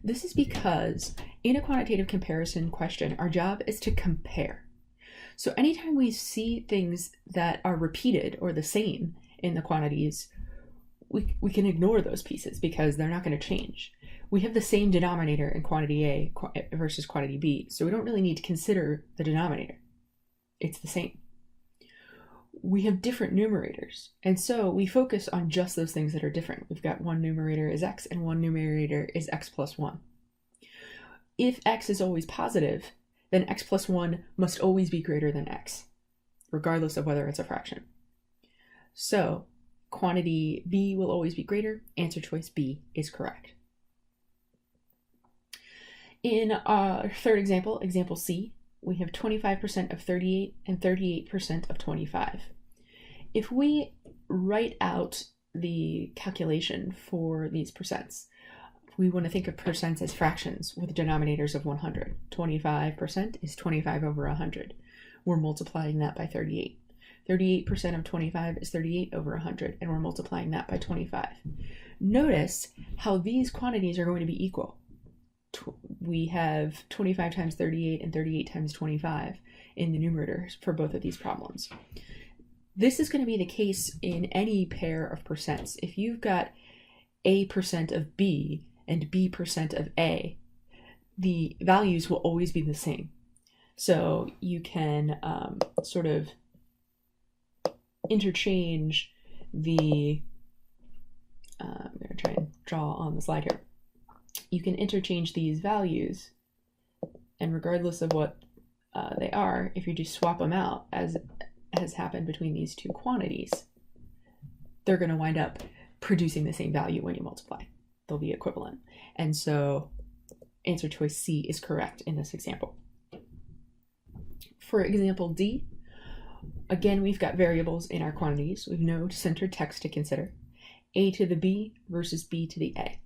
B: This is because in a quantitative comparison question, our job is to compare. So anytime we see things that are repeated or the same in the quantities, we can ignore those pieces because they're not going to change. We have the same denominator in quantity A versus quantity B, so we don't really need to consider the denominator. It's the same. We have different numerators, and so we focus on just those things that are different. We've got one numerator is x and one numerator is x plus 1. If x is always positive, then x plus 1 must always be greater than x, regardless of whether it's a fraction. So quantity B will always be greater. Answer choice B is correct. In our third example, example C, we have 25% of 38 and 38% of 25. If we write out the calculation for these percents, we want to think of percents as fractions with denominators of 100. 25% is 25 over 100. We're multiplying that by 38. 38% of 25 is 38 over 100, and we're multiplying that by 25. Notice how these quantities are going to be equal. We have 25 times 38 and 38 times 25 in the numerator for both of these problems. This is going to be the case in any pair of percents. If you've got A percent of B and B percent of A, the values will always be the same. So you can sort of interchange the, I'm going to try and draw on the slide here. You can interchange these values, and regardless of what they are, if you just swap them out as has happened between these two quantities, they're going to wind up producing the same value when you multiply. They'll be equivalent. And so answer choice C is correct in this example. For example D, again, we've got variables in our quantities with no centered text to consider. A to the B versus B to the A.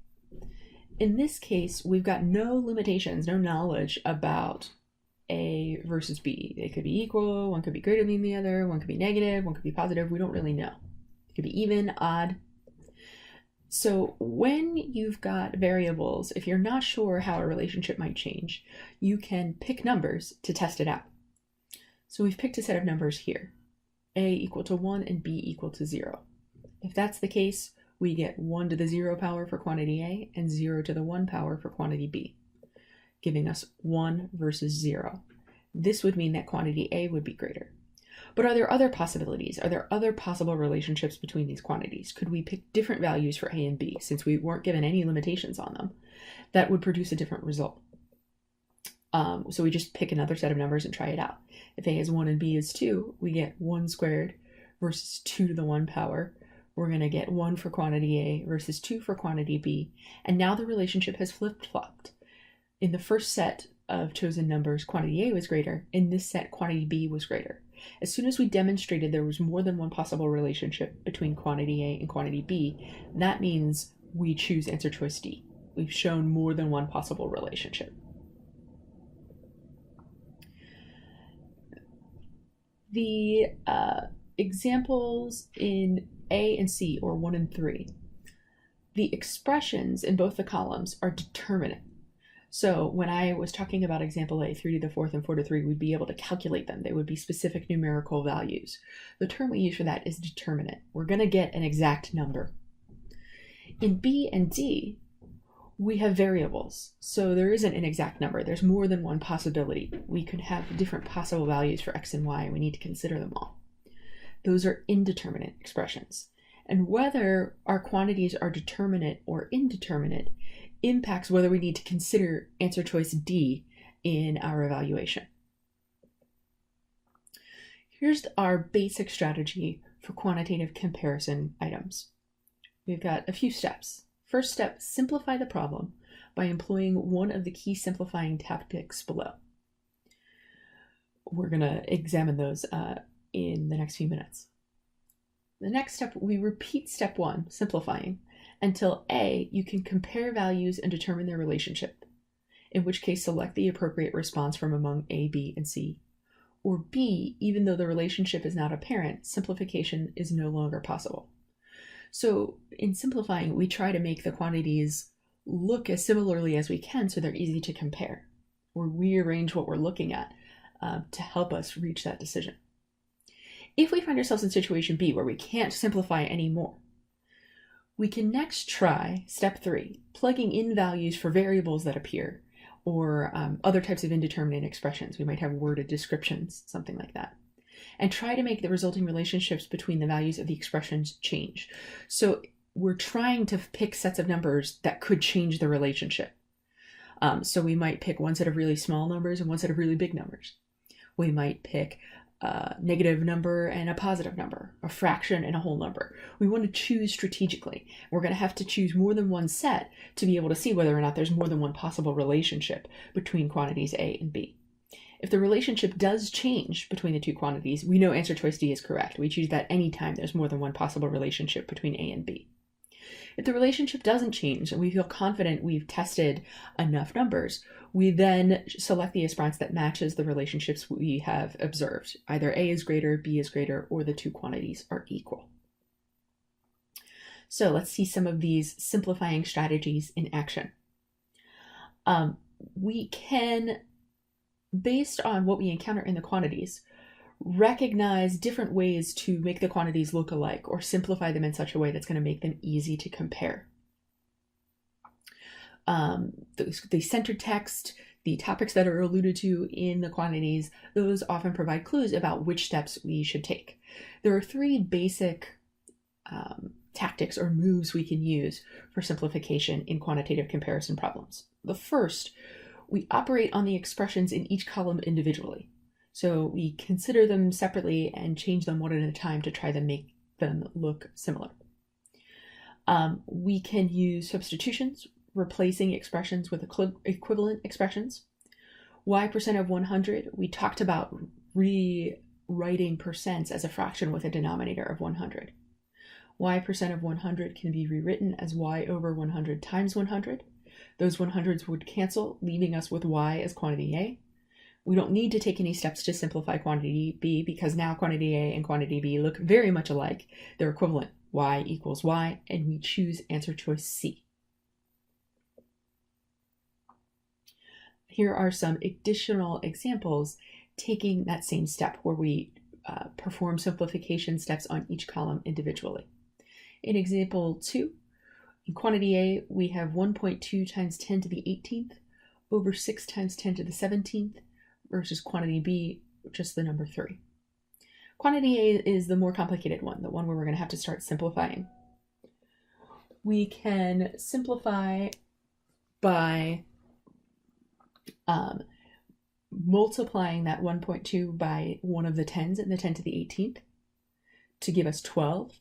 B: In this case, we've got no limitations, no knowledge about A versus B. They could be equal, one could be greater than the other, one could be negative, one could be positive. We don't really know. It could be even, odd. So when you've got variables, if you're not sure how a relationship might change, you can pick numbers to test it out. So we've picked a set of numbers here, A equal to 1 and B equal to 0. If that's the case, we get 1 to the 0 power for quantity A and 0 to the 1 power for quantity B, giving us 1 versus 0. This would mean that quantity A would be greater. But are there other possibilities? Are there other possible relationships between these quantities? Could we pick different values for A and B, since we weren't given any limitations on them, that would produce a different result? So we just pick another set of numbers and try it out. If A is 1 and B is 2, we get 1 squared versus 2 to the 1 power. We're going to get 1 for quantity A versus 2 for quantity B. And now the relationship has flip-flopped. In the first set of chosen numbers, quantity A was greater. In this set, quantity B was greater. As soon as we demonstrated there was more than one possible relationship between quantity A and quantity B, that means we choose answer choice D. We've shown more than one possible relationship. The examples in A and C, or 1 and 3, the expressions in both the columns are determinate. So when I was talking about example A, 3 to the 4th and 4 to 3, we'd be able to calculate them. They would be specific numerical values. The term we use for that is determinate. We're going to get an exact number. In B and D, we have variables. So there isn't an exact number. There's more than one possibility. We could have different possible values for X and Y, and we need to consider them all. Those are indeterminate expressions. And whether our quantities are determinate or indeterminate impacts whether we need to consider answer choice D in our evaluation. Here's our basic strategy for quantitative comparison items. We've got a few steps. First step, simplify the problem by employing one of the key simplifying tactics below. We're going to examine those in the next few minutes. The next step, we repeat step 1, simplifying, until A, you can compare values and determine their relationship, in which case select the appropriate response from among A, B, and C. Or B, even though the relationship is not apparent, simplification is no longer possible. So in simplifying, we try to make the quantities look as similarly as we can so they're easy to compare, or rearrange what we're looking at to help us reach that decision. If we find ourselves in situation B where we can't simplify anymore, we can next try step 3, plugging in values for variables that appear, or other types of indeterminate expressions. We might have worded descriptions, something like that, and try to make the resulting relationships between the values of the expressions change. So we're trying to pick sets of numbers that could change the relationship. So we might pick one set of really small numbers and one set of really big numbers. We might pick a negative number and a positive number, a fraction and a whole number. We want to choose strategically. We're going to have to choose more than one set to be able to see whether or not there's more than one possible relationship between quantities A and B. If the relationship does change between the two quantities, we know answer choice D is correct. We choose that anytime there's more than one possible relationship between A and B. If the relationship doesn't change and we feel confident we've tested enough numbers, we then select the response that matches the relationships we have observed. Either A is greater, B is greater, or the two quantities are equal. So let's see some of these simplifying strategies in action. We can, based on what we encounter in the quantities, recognize different ways to make the quantities look alike or simplify them in such a way that's going to make them easy to compare. The center text, the topics that are alluded to in the quantities, those often provide clues about which steps we should take. There are 3 basic tactics or moves we can use for simplification in quantitative comparison problems. The first, we operate on the expressions in each column individually. So we consider them separately and change them one at a time to try to make them look similar. We can use substitutions, replacing expressions with equivalent expressions. Y% of 100, we talked about rewriting percents as a fraction with a denominator of 100. Y% of 100 can be rewritten as y over 100 times 100. Those 100s would cancel, leaving us with y as quantity A. We don't need to take any steps to simplify quantity B because now quantity A and quantity B look very much alike. They're equivalent. Y equals Y, and we choose answer choice C. Here are some additional examples taking that same step where we perform simplification steps on each column individually. In example 2, in quantity A, we have 1.2 times 10 to the 18th over 6 times 10 to the 17th versus quantity B, just the number 3. Quantity A is the more complicated one, the one where we're going to have to start simplifying. We can simplify by multiplying that 1.2 by one of the 10s in the 10 to the 18th to give us 12.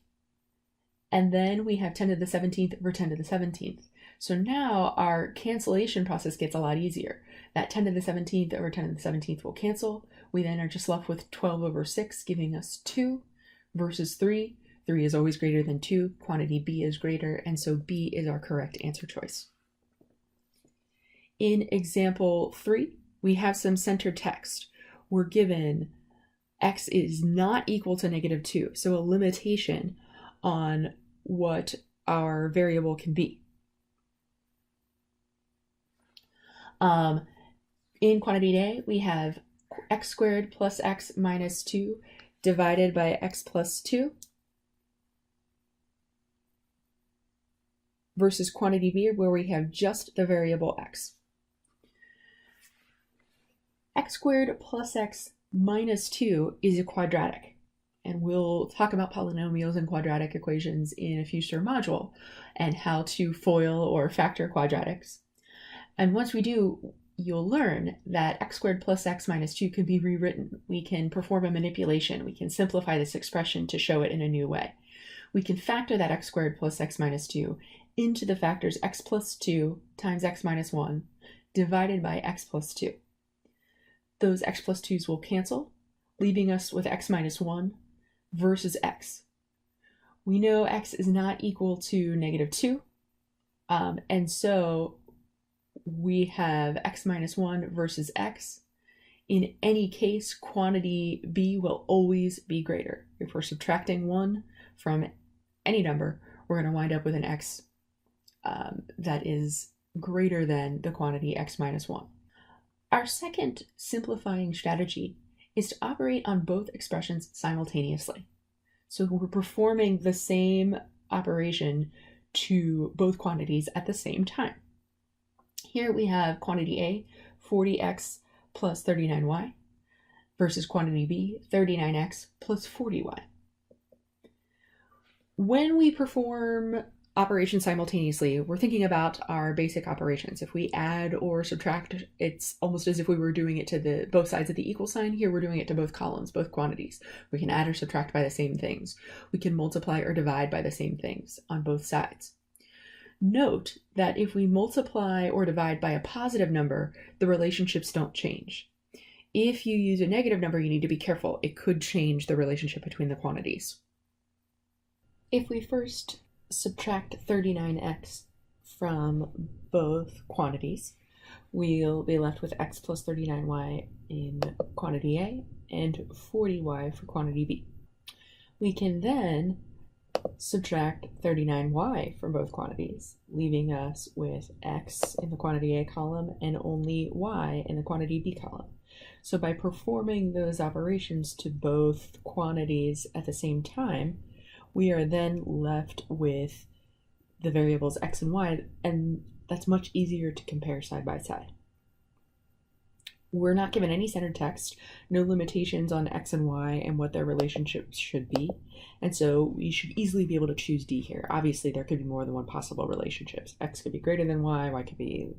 B: And then we have 10 to the 17th over 10 to the 17th. So now our cancellation process gets a lot easier. That 10 to the 17th over 10 to the 17th will cancel. We then are just left with 12 over 6, giving us 2 versus 3. 3 is always greater than 2. Quantity B is greater, and so B is our correct answer choice. In example 3, we have some centered text. We're given x is not equal to -2, so a limitation on what our variable can be. In quantity A, we have x squared plus x minus 2 divided by x plus 2 versus quantity B where we have just the variable x. X squared plus x minus 2 is a quadratic. And we'll talk about polynomials and quadratic equations in a future module and how to FOIL or factor quadratics. And once we do, you'll learn that x squared plus x minus 2 can be rewritten. We can perform a manipulation. We can simplify this expression to show it in a new way. We can factor that x squared plus x minus 2 into the factors x plus 2 times x minus 1 divided by x plus 2. Those x plus 2's will cancel, leaving us with x minus 1 versus x. We know x is not equal to -2, and so we have x minus 1 versus x. In any case, quantity B will always be greater. If we're subtracting 1 from any number, we're going to wind up with an x that is greater than the quantity x minus 1. Our second simplifying strategy is to operate on both expressions simultaneously. So we're performing the same operation to both quantities at the same time. Here we have quantity A, 40x plus 39y, versus quantity B, 39x plus 40y. When we perform operations simultaneously, we're thinking about our basic operations. If we add or subtract, it's almost as if we were doing it to both sides of the equal sign. Here we're doing it to both columns, both quantities. We can add or subtract by the same things. We can multiply or divide by the same things on both sides. Note that if we multiply or divide by a positive number, the relationships don't change. If you use a negative number, you need to be careful. It could change the relationship between the quantities. If we first subtract 39x from both quantities, we'll be left with x plus 39y in quantity A and 40y for quantity B. We can then subtract 39y from both quantities, leaving us with x in the quantity A column and only y in the quantity B column. So by performing those operations to both quantities at the same time, we are then left with the variables x and y, and that's much easier to compare side by side. We're not given any centered text, no limitations on x and y and what their relationships should be, and so we should easily be able to choose D here. Obviously, there could be more than one possible relationships. X could be greater than y could be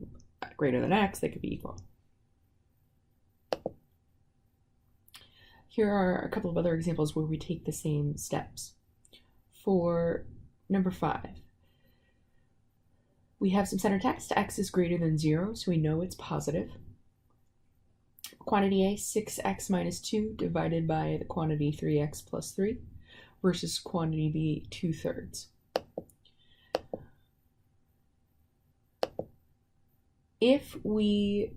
B: greater than x, they could be equal. Here are a couple of other examples where we take the same steps. For number 5, we have some center text. X is greater than 0, so we know it's positive. Quantity A, 6x minus 2 divided by the quantity 3x plus 3 versus quantity B, 2/3. If we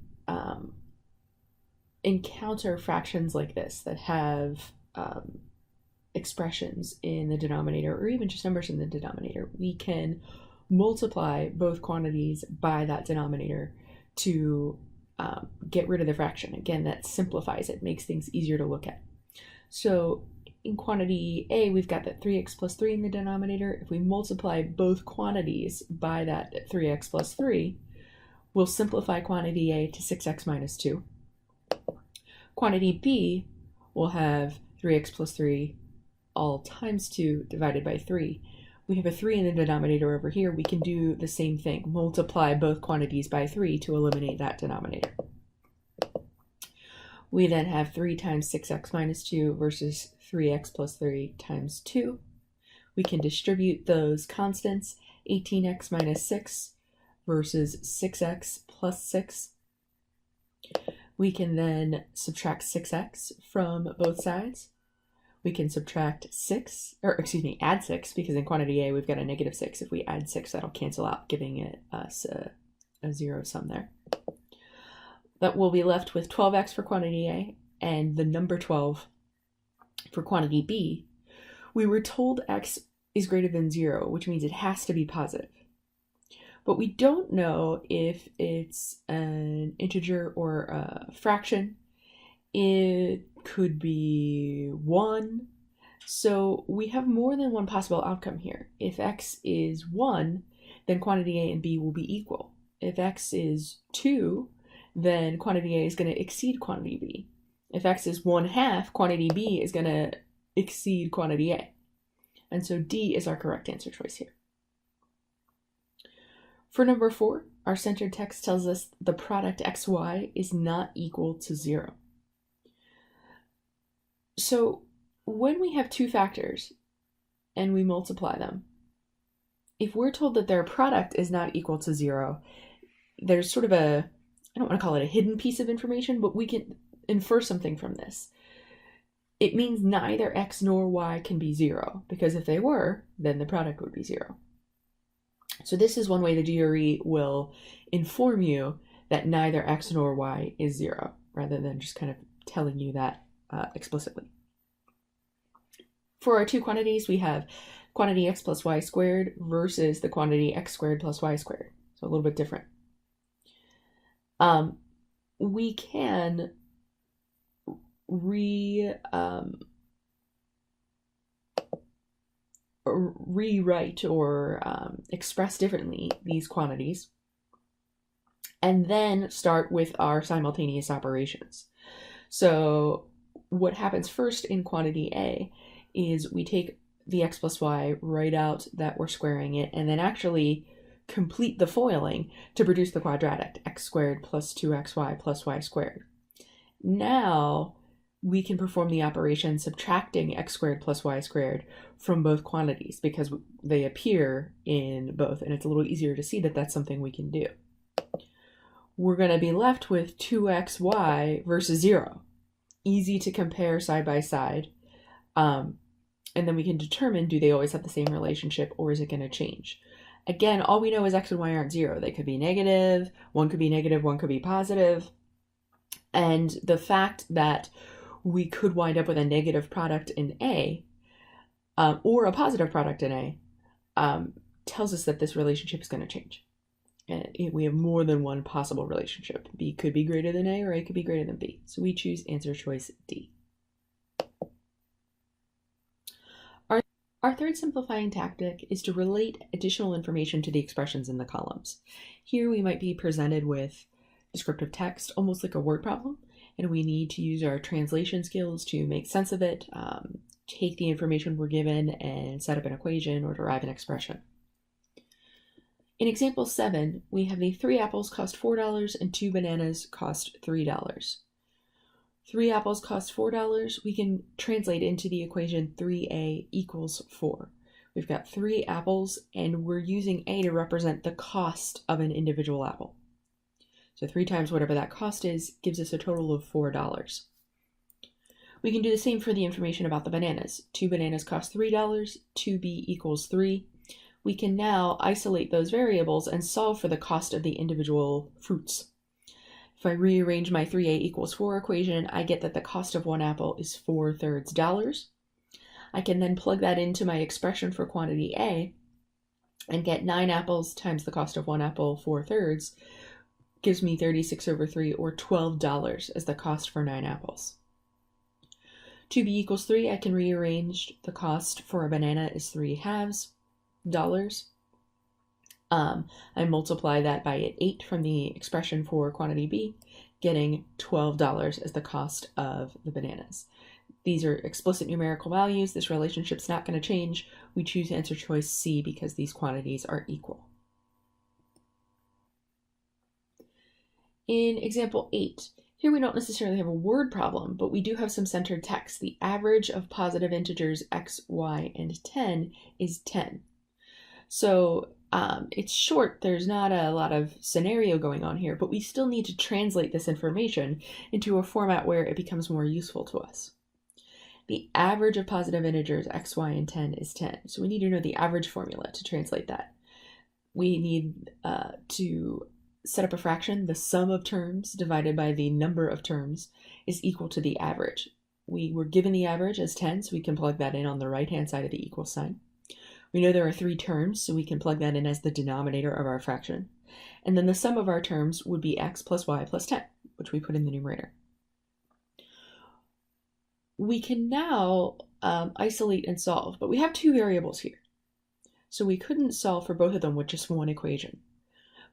B: encounter fractions like this that have expressions in the denominator, or even just numbers in the denominator, we can multiply both quantities by that denominator to get rid of the fraction. Again, that simplifies it, makes things easier to look at. So in quantity A, we've got that 3x plus 3 in the denominator. If we multiply both quantities by that 3x plus 3, we'll simplify quantity A to 6x minus 2. Quantity B will have 3x plus 3 all times 2 divided by 3. We have a 3 in the denominator over here. We can do the same thing, multiply both quantities by 3 to eliminate that denominator. We then have 3 times 6x minus 2 versus 3x plus 3 times 2. We can distribute those constants, 18x minus 6 versus 6x plus 6. We can then subtract 6x from both sides. We can subtract 6, or excuse me, add 6, because in quantity A we've got a negative 6. If we add 6, that'll cancel out, giving us a zero sum there. That will be left with 12x for quantity A and the number 12 for quantity B. We were told x is greater than 0, which means it has to be positive. But we don't know if it's an integer or a fraction. It could be 1. So we have more than one possible outcome here. If x is 1, then quantity A and B will be equal. If x is 2, then quantity A is going to exceed quantity B. If x is 1/2, quantity B is going to exceed quantity A. And so D is our correct answer choice here. For number 4, our centered text tells us the product xy is not equal to 0. So when we have two factors and we multiply them, if we're told that their product is not equal to 0, there's sort of a, I don't want to call it a hidden piece of information, but we can infer something from this. It means neither x nor y can be 0, because if they were, then the product would be 0. So this is one way the GRE will inform you that neither x nor y is 0, rather than just kind of telling you that explicitly. For our two quantities, we have quantity x plus y squared versus the quantity x squared plus y squared. So a little bit different. We can rewrite or express differently these quantities, and then start with our simultaneous operations. So what happens first in quantity A is we take the x plus y, write out that we're squaring it, and then actually complete the foiling to produce the quadratic, x squared plus 2xy plus y squared. Now we can perform the operation subtracting x squared plus y squared from both quantities, because they appear in both, and it's a little easier to see that that's something we can do. We're going to be left with 2xy versus 0. Easy to compare side by side. And then we can determine, do they always have the same relationship, or is it going to change? Again, all we know is x and y aren't 0. They could be negative, one could be negative, one could be positive. And the fact that we could wind up with a negative product in A, or a positive product in A, tells us that this relationship is going to change. And we have more than one possible relationship. B could be greater than A, or A could be greater than B. So we choose answer choice D. Our third simplifying tactic is to relate additional information to the expressions in the columns. Here we might be presented with descriptive text, almost like a word problem, and we need to use our translation skills to make sense of it, take the information we're given and set up an equation or derive an expression. In example 7, we have the 3 apples cost $4 and 2 bananas cost $3. 3 apples cost $4, we can translate into the equation 3a equals 4. We've got 3 apples, and we're using a to represent the cost of an individual apple. So 3 times whatever that cost is gives us a total of $4. We can do the same for the information about the bananas. 2 bananas cost $3, 2b equals 3. We can now isolate those variables and solve for the cost of the individual fruits. If I rearrange my 3a equals 4 equation, I get that the cost of 1 apple is 4/3 dollars. I can then plug that into my expression for quantity A and get 9 apples times the cost of 1 apple, 4/3, gives me 36/3, or $12 as the cost for 9 apples. 2b equals 3, I can rearrange the cost for a banana is 3/2 dollars. I multiply that by 8 from the expression for quantity B, getting $12 as the cost of the bananas. These are explicit numerical values. This relationship's not going to change. We choose answer choice C because these quantities are equal. In example 8, here we don't necessarily have a word problem, but we do have some centered text. The average of positive integers x, y, and 10 is 10. So it's short, there's not a lot of scenario going on here, but we still need to translate this information into a format where it becomes more useful to us. The average of positive integers x, y, and 10 is 10. So we need to know the average formula to translate that. We need to set up a fraction. The sum of terms divided by the number of terms is equal to the average. We were given the average as 10, so we can plug that in on the right-hand side of the equal sign. We know there are 3 terms, so we can plug that in as the denominator of our fraction. And then the sum of our terms would be x plus y plus 10, which we put in the numerator. We can now isolate and solve, but we have 2 variables here. So we couldn't solve for both of them with just one equation.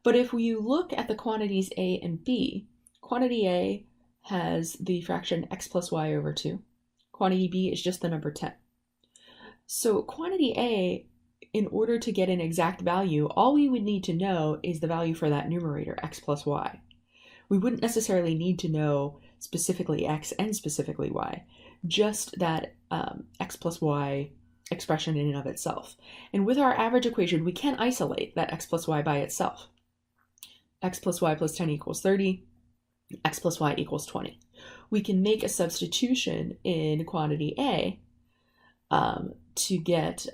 B: But if you look at the quantities A and B, quantity A has the fraction x plus y over 2. Quantity B is just the number 10. So quantity A, in order to get an exact value, all we would need to know is the value for that numerator, x plus y. We wouldn't necessarily need to know specifically x and specifically y, just that x plus y expression in and of itself. And with our average equation, we can isolate that x plus y by itself. X plus y plus 10 equals 30, x plus y equals 20. We can make a substitution in quantity A to get,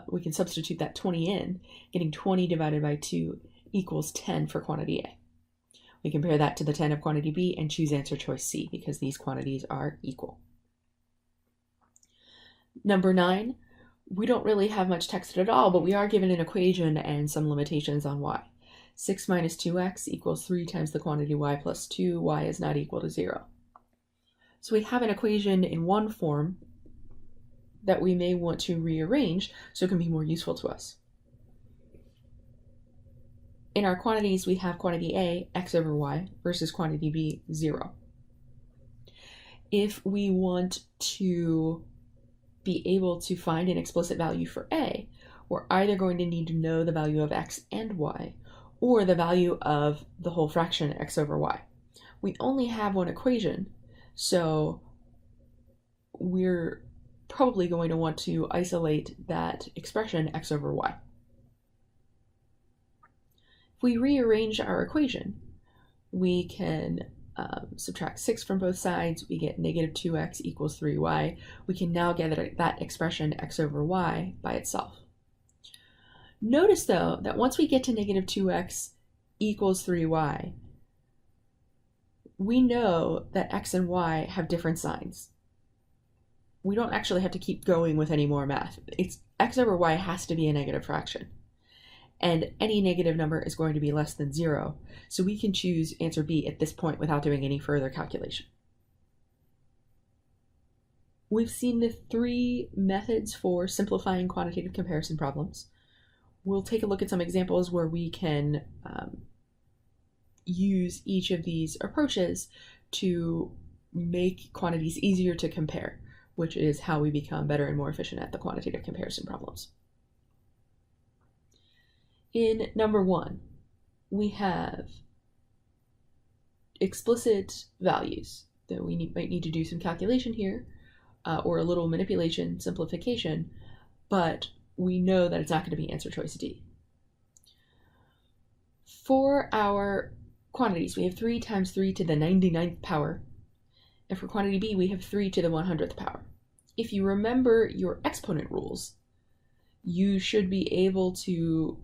B: we can substitute that 20 in, getting 20 divided by 2 equals 10 for quantity A. We compare that to the 10 of quantity B and choose answer choice C because these quantities are equal. Number 9, we don't really have much text at all, but we are given an equation and some limitations on y. 6 minus 2x equals 3 times the quantity y plus 2, y is not equal to 0. So we have an equation in one form that we may want to rearrange so it can be more useful to us. In our quantities, we have quantity A, x over y, versus quantity B, 0. If we want to be able to find an explicit value for A, we're either going to need to know the value of x and y, or the value of the whole fraction x over y. We only have one equation, so we're probably going to want to isolate that expression x over y. If we rearrange our equation, we can subtract 6 from both sides. We get negative 2x equals 3y. We can now get that expression x over y by itself. Notice, though, that once we get to negative 2x equals 3y, we know that x and y have different signs. We don't actually have to keep going with any more math. It's x over y has to be a negative fraction. And any negative number is going to be less than 0. So we can choose answer B at this point without doing any further calculation. We've seen the 3 methods for simplifying quantitative comparison problems. We'll take a look at some examples where we can use each of these approaches to make quantities easier to compare, which is how we become better and more efficient at the quantitative comparison problems. In number 1, we have explicit values. that we might need to do some calculation here, or a little manipulation, simplification, but we know that it's not going to be answer choice D. For our quantities, we have 3 times 3 to the 99th power. And for quantity B, we have 3 to the 100th power. If you remember your exponent rules, you should be able to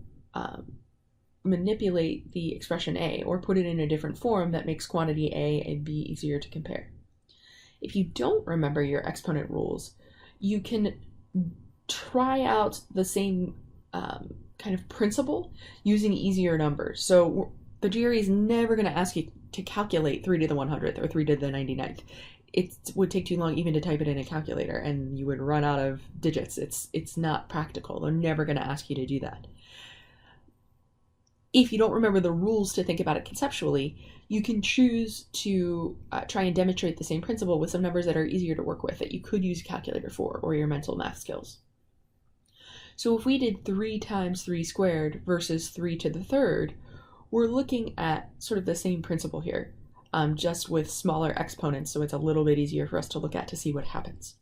B: manipulate the expression A or put it in a different form that makes quantity A and B easier to compare. If you don't remember your exponent rules, you can try out the same kind of principle using easier numbers. So the GRE is never going to ask you to calculate 3 to the 100th or 3 to the 99th. It would take too long even to type it in a calculator, and you would run out of digits. It's not practical. They're never going to ask you to do that. If you don't remember the rules to think about it conceptually, you can choose to try and demonstrate the same principle with some numbers that are easier to work with that you could use a calculator for, or your mental math skills. So if we did 3 times 3 squared versus 3 to the third, we're looking at sort of the same principle here, just with smaller exponents, so it's a little bit easier for us to look at to see what happens.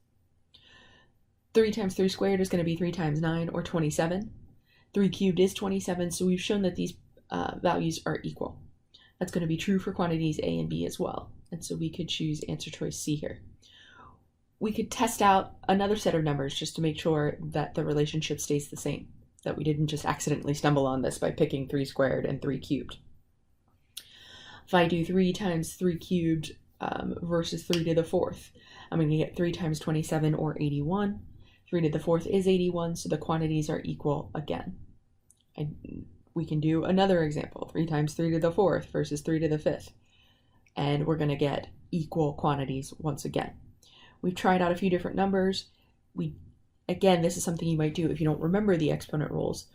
B: 3 times 3 squared is going to be 3 times 9, or 27. 3 cubed is 27, so we've shown that these values are equal. That's going to be true for quantities A and B as well, and so we could choose answer choice C here. We could test out another set of numbers just to make sure that the relationship stays the same, that we didn't just accidentally stumble on this by picking 3 squared and 3 cubed. If I do 3 times 3 cubed versus 3 to the fourth, I'm going to get 3 times 27, or 81. 3 to the fourth is 81, so the quantities are equal again. We can do another example, 3 times 3 to the fourth versus 3 to the fifth, and we're going to get equal quantities once again. We've tried out a few different numbers. Again, this is something you might do if you don't remember the exponent rules.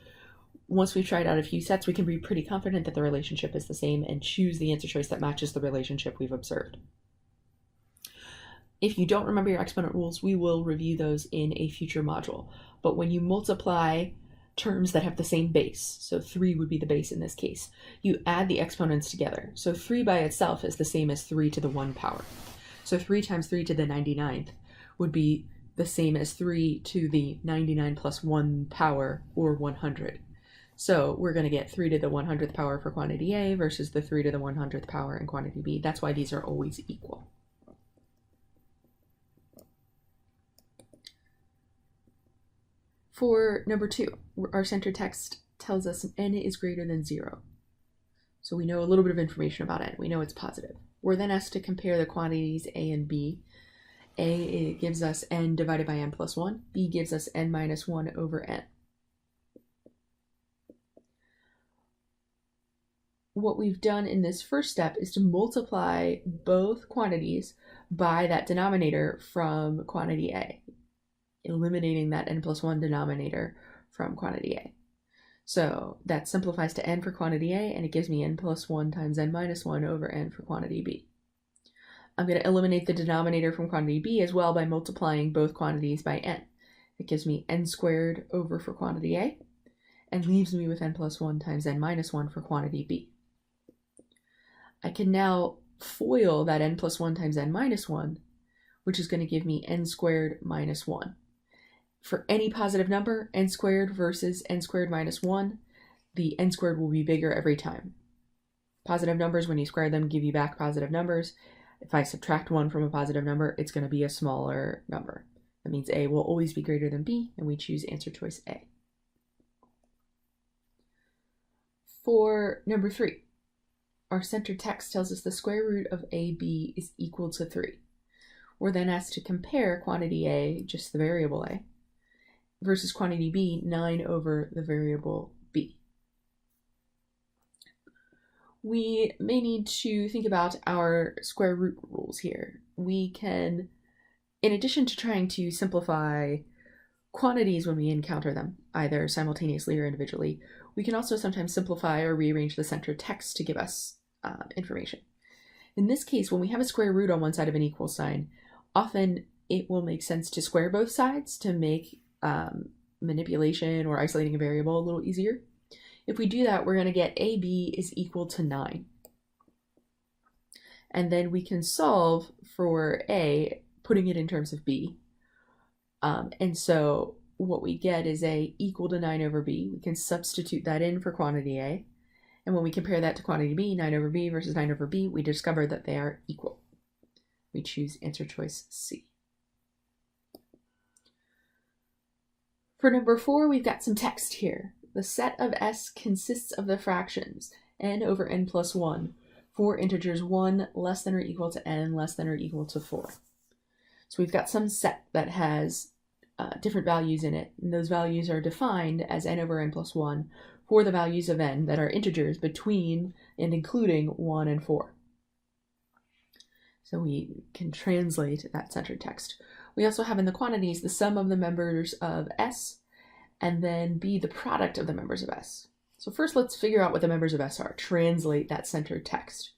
B: Once we've tried out a few sets, we can be pretty confident that the relationship is the same and choose the answer choice that matches the relationship we've observed. If you don't remember your exponent rules, we will review those in a future module. But when you multiply terms that have the same base, so 3 would be the base in this case, you add the exponents together. So 3 by itself is the same as 3 to the 1 power. So 3 times 3 to the 99th would be the same as 3 to the 99 plus 1 power, or 100. So we're going to get 3 to the 100th power for quantity A versus the 3 to the 100th power in quantity B. That's why these are always equal. For number 2, our center text tells us n is greater than 0. So we know a little bit of information about n. We know it's positive. We're then asked to compare the quantities A and B. A gives us n divided by n plus 1. B gives us n minus 1 over n. What we've done in this first step is to multiply both quantities by that denominator from quantity A, eliminating that n plus 1 denominator from quantity A. So that simplifies to n for quantity A, and it gives me n plus 1 times n minus 1 over n for quantity B. I'm going to eliminate the denominator from quantity B as well by multiplying both quantities by n. It gives me n squared over for quantity A, and leaves me with n plus 1 times n minus 1 for quantity B. I can now FOIL that n plus 1 times n minus 1, which is going to give me n squared minus 1. For any positive number, n squared versus n squared minus 1, the n squared will be bigger every time. Positive numbers, when you square them, give you back positive numbers. If I subtract 1 from a positive number, it's going to be a smaller number. That means A will always be greater than B, and we choose answer choice A. For number 3, our center text tells us the square root of AB is equal to 3. We're then asked to compare quantity A, just the variable A, versus quantity B, 9 over the variable B. We may need to think about our square root rules here. We can, in addition to trying to simplify quantities when we encounter them, either simultaneously or individually, we can also sometimes simplify or rearrange the center text to give us information. In this case, when we have a square root on one side of an equal sign, often it will make sense to square both sides to make manipulation or isolating a variable a little easier. If we do that, we're going to get AB is equal to 9. And then we can solve for A, putting it in terms of B. And so what we get is A equal to 9 over B. We can substitute that in for quantity A. And when we compare that to quantity B, 9 over B versus 9 over B, we discover that they are equal. We choose answer choice C. For number 4, we've got some text here. The set of S consists of the fractions n over n plus 1 for integers 1 less than or equal to n less than or equal to 4. So we've got some set that has different values in it, and those values are defined as n over n plus 1 for the values of n that are integers between and including 1 and 4. So we can translate that centered text. We also have in the quantities the sum of the members of S, and then B, the product of the members of S. So first let's figure out what the members of S are, translate that centered text.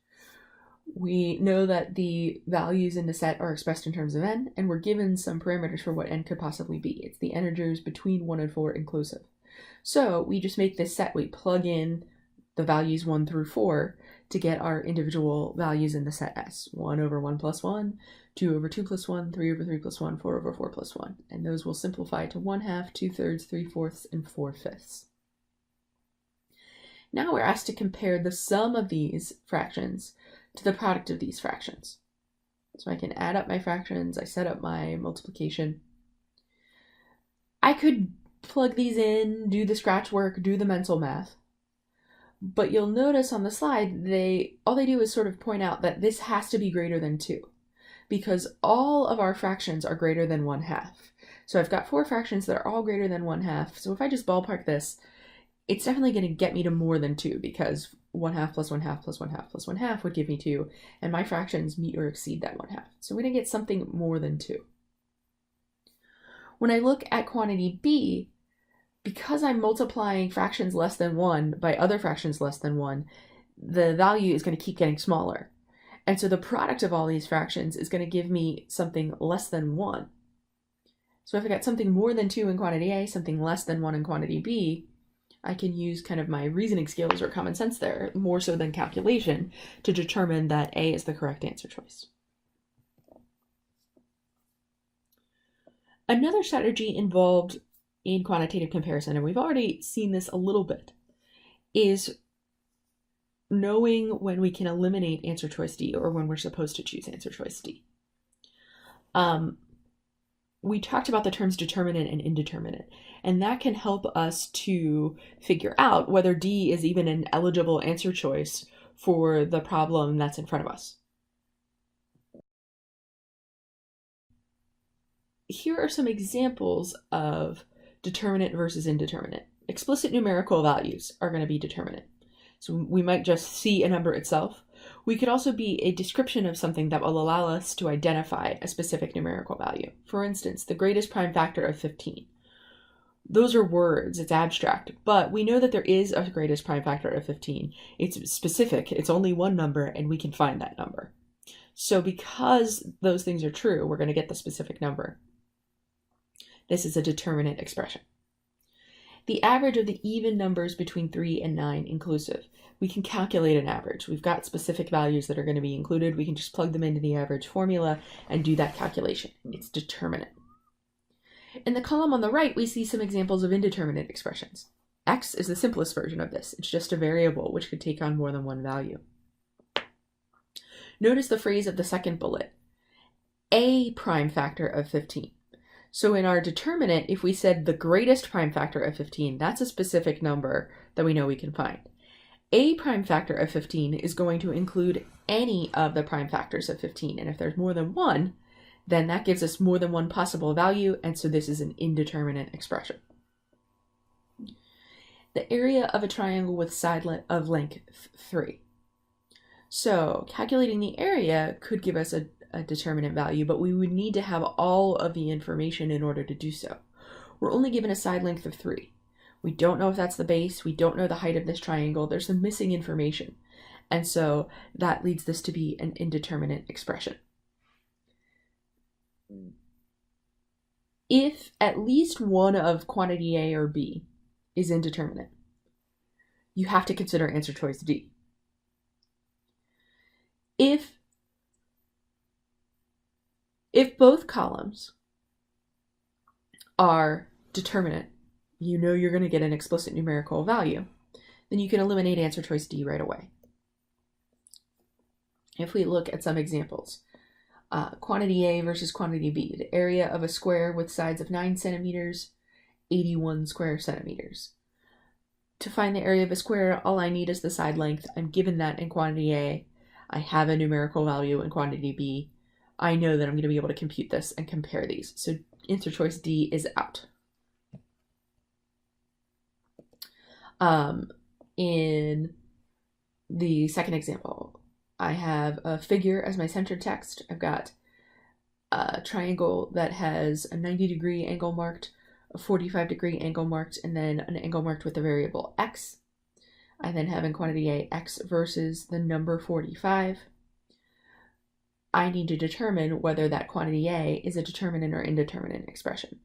B: We know that the values in the set are expressed in terms of n, and we're given some parameters for what n could possibly be. It's the integers between 1 and 4 inclusive. So we just make this set, we plug in the values 1 through 4 to get our individual values in the set S. 1 over 1 plus 1, 2 over 2 plus 1, 3 over 3 plus 1, 4 over 4 plus 1. And those will simplify to 1/2, 2/3, 3/4, and 4/5. Now we're asked to compare the sum of these fractions to the product of these fractions. So I can add up my fractions, I set up my multiplication. I could plug these in, do the scratch work, do the mental math. But you'll notice on the slide, all they do is sort of point out that this has to be greater than 2, because all of our fractions are greater than 1/2. So I've got 4 fractions that are all greater than 1/2. So if I just ballpark this, it's definitely going to get me to more than 2, because 1/2 plus 1/2 plus 1/2 plus 1/2 would give me 2, and my fractions meet or exceed that 1/2. So we're going to get something more than 2. When I look at quantity B, because I'm multiplying fractions less than 1 by other fractions less than 1, the value is going to keep getting smaller. And so the product of all these fractions is going to give me something less than 1. So if I got something more than 2 in quantity A, something less than 1 in quantity B, I can use kind of my reasoning skills or common sense there, more so than calculation, to determine that A is the correct answer choice. Another strategy involved in quantitative comparison, and we've already seen this a little bit, is knowing when we can eliminate answer choice D or when we're supposed to choose answer choice D. We talked about the terms determinate and indeterminate, and that can help us to figure out whether D is even an eligible answer choice for the problem that's in front of us. Here are some examples of determinate versus indeterminate. Explicit numerical values are going to be determinate. So we might just see a number itself. We could also be a description of something that will allow us to identify a specific numerical value. For instance, the greatest prime factor of 15. Those are words, it's abstract, but we know that there is a greatest prime factor of 15. It's specific, it's only one number, and we can find that number. So because those things are true, we're going to get the specific number. This is a determinate expression. The average of the even numbers between 3 and 9 inclusive. We can calculate an average. We've got specific values that are going to be included. We can just plug them into the average formula and do that calculation. It's determinate. In the column on the right, we see some examples of indeterminate expressions. X is the simplest version of this. It's just a variable which could take on more than one value. Notice the phrase of the second bullet, a prime factor of 15. So in our determinant, if we said the greatest prime factor of 15, that's a specific number that we know we can find. A prime factor of 15 is going to include any of the prime factors of 15. And if there's more than one, then that gives us more than one possible value. And so this is an indeterminate expression. The area of a triangle with side of length 3. So calculating the area could give us a determinate value, but we would need to have all of the information in order to do so. We're only given a side length of 3. We don't know if that's the base. We don't know the height of this triangle. There's some missing information. And so that leads this to be an indeterminate expression. If at least one of quantity A or B is indeterminate, you have to consider answer choice D. If If both columns are determinate, you know you're going to get an explicit numerical value, then you can eliminate answer choice D right away. If we look at some examples, quantity A versus quantity B, the area of a square with sides of 9 centimeters, 81 square centimeters. To find the area of a square, all I need is the side length. I'm given that in quantity A. I have a numerical value in quantity B. I know that I'm going to be able to compute this and compare these. So answer choice D is out. In the second example, I have a figure as my center text. I've got a triangle that has a 90-degree angle marked, a 45-degree angle marked, and then an angle marked with the variable x. I then have in quantity A x versus the number 45. I need to determine whether that quantity A is a determinant or indeterminate expression.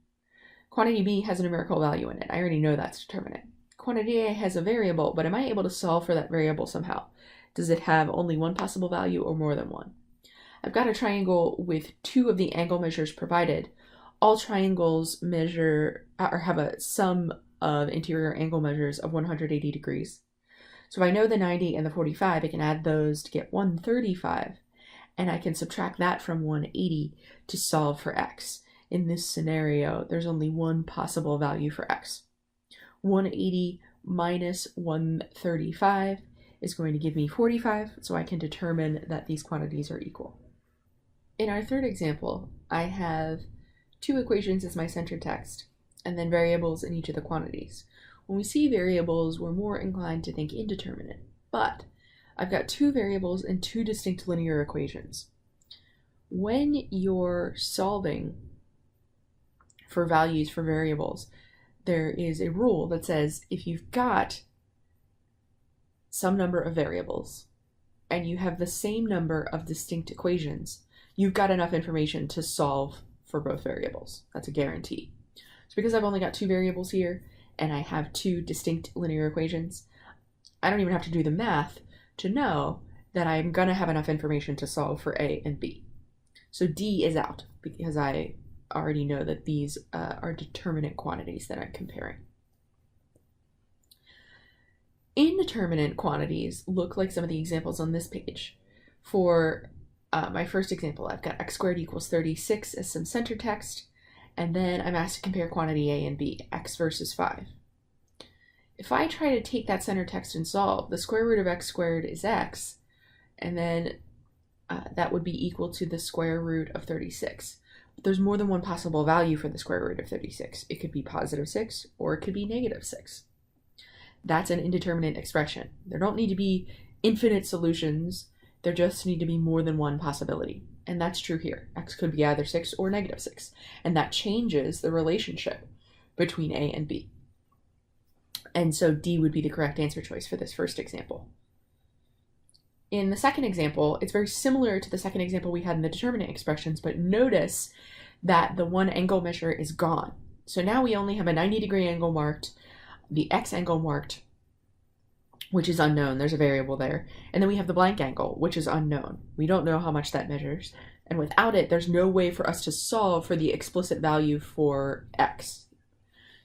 B: Quantity B has a numerical value in it. I already know that's determinate. Quantity A has a variable, but am I able to solve for that variable somehow? Does it have only one possible value or more than one? I've got a triangle with two of the angle measures provided. All triangles measure or have a sum of interior angle measures of 180 degrees. So if I know the 90 and the 45, I can add those to get 135, and I can subtract that from 180 to solve for x. In this scenario, there's only one possible value for x. 180 minus 135 is going to give me 45, so I can determine that these quantities are equal. In our third example, I have two equations as my center text, and then variables in each of the quantities. When we see variables, we're more inclined to think indeterminate, but I've got two variables and two distinct linear equations. When you're solving for values for variables, there is a rule that says if you've got some number of variables and you have the same number of distinct equations, you've got enough information to solve for both variables. That's a guarantee. So because I've only got two variables here and I have two distinct linear equations, I don't even have to do the math to know that I'm going to have enough information to solve for A and B. So D is out because I already know that these are determinate quantities that I'm comparing. Indeterminate quantities look like some of the examples on this page. For my first example, I've got x squared equals 36 as some center text, and then I'm asked to compare quantity A and B, x versus 5. If I try to take that center text and solve, the square root of x squared is x, and then that would be equal to the square root of 36. But there's more than one possible value for the square root of 36. It could be positive 6 or it could be negative 6. That's an indeterminate expression. There don't need to be infinite solutions. There just need to be more than one possibility. And that's true here. X could be either 6 or negative 6. And that changes the relationship between A and B. And so D would be the correct answer choice for this first example. In the second example, it's very similar to the second example we had in the determinant expressions, but notice that the one angle measure is gone. So now we only have a 90-degree angle marked, the x angle marked, which is unknown. There's a variable there. And then we have the blank angle, which is unknown. We don't know how much that measures. And without it, there's no way for us to solve for the explicit value for x.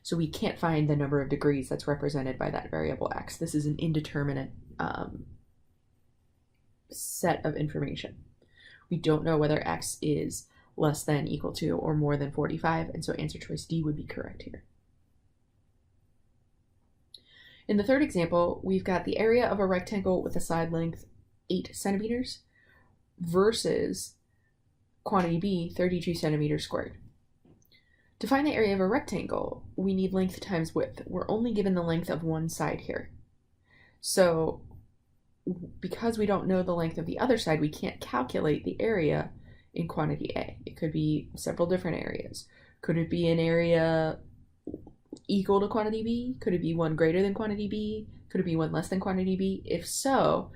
B: So we can't find the number of degrees that's represented by that variable x. This is an indeterminate set of information. We don't know whether x is less than, equal to, or more than 45, and so answer choice D would be correct here. In the third example, we've got the area of a rectangle with a side length 8 centimeters versus quantity B, 32 centimeters squared. To find the area of a rectangle, we need length times width. We're only given the length of one side here. So because we don't know the length of the other side, we can't calculate the area in quantity A. It could be several different areas. Could it be an area equal to quantity B? Could it be one greater than quantity B? Could it be one less than quantity B? If so,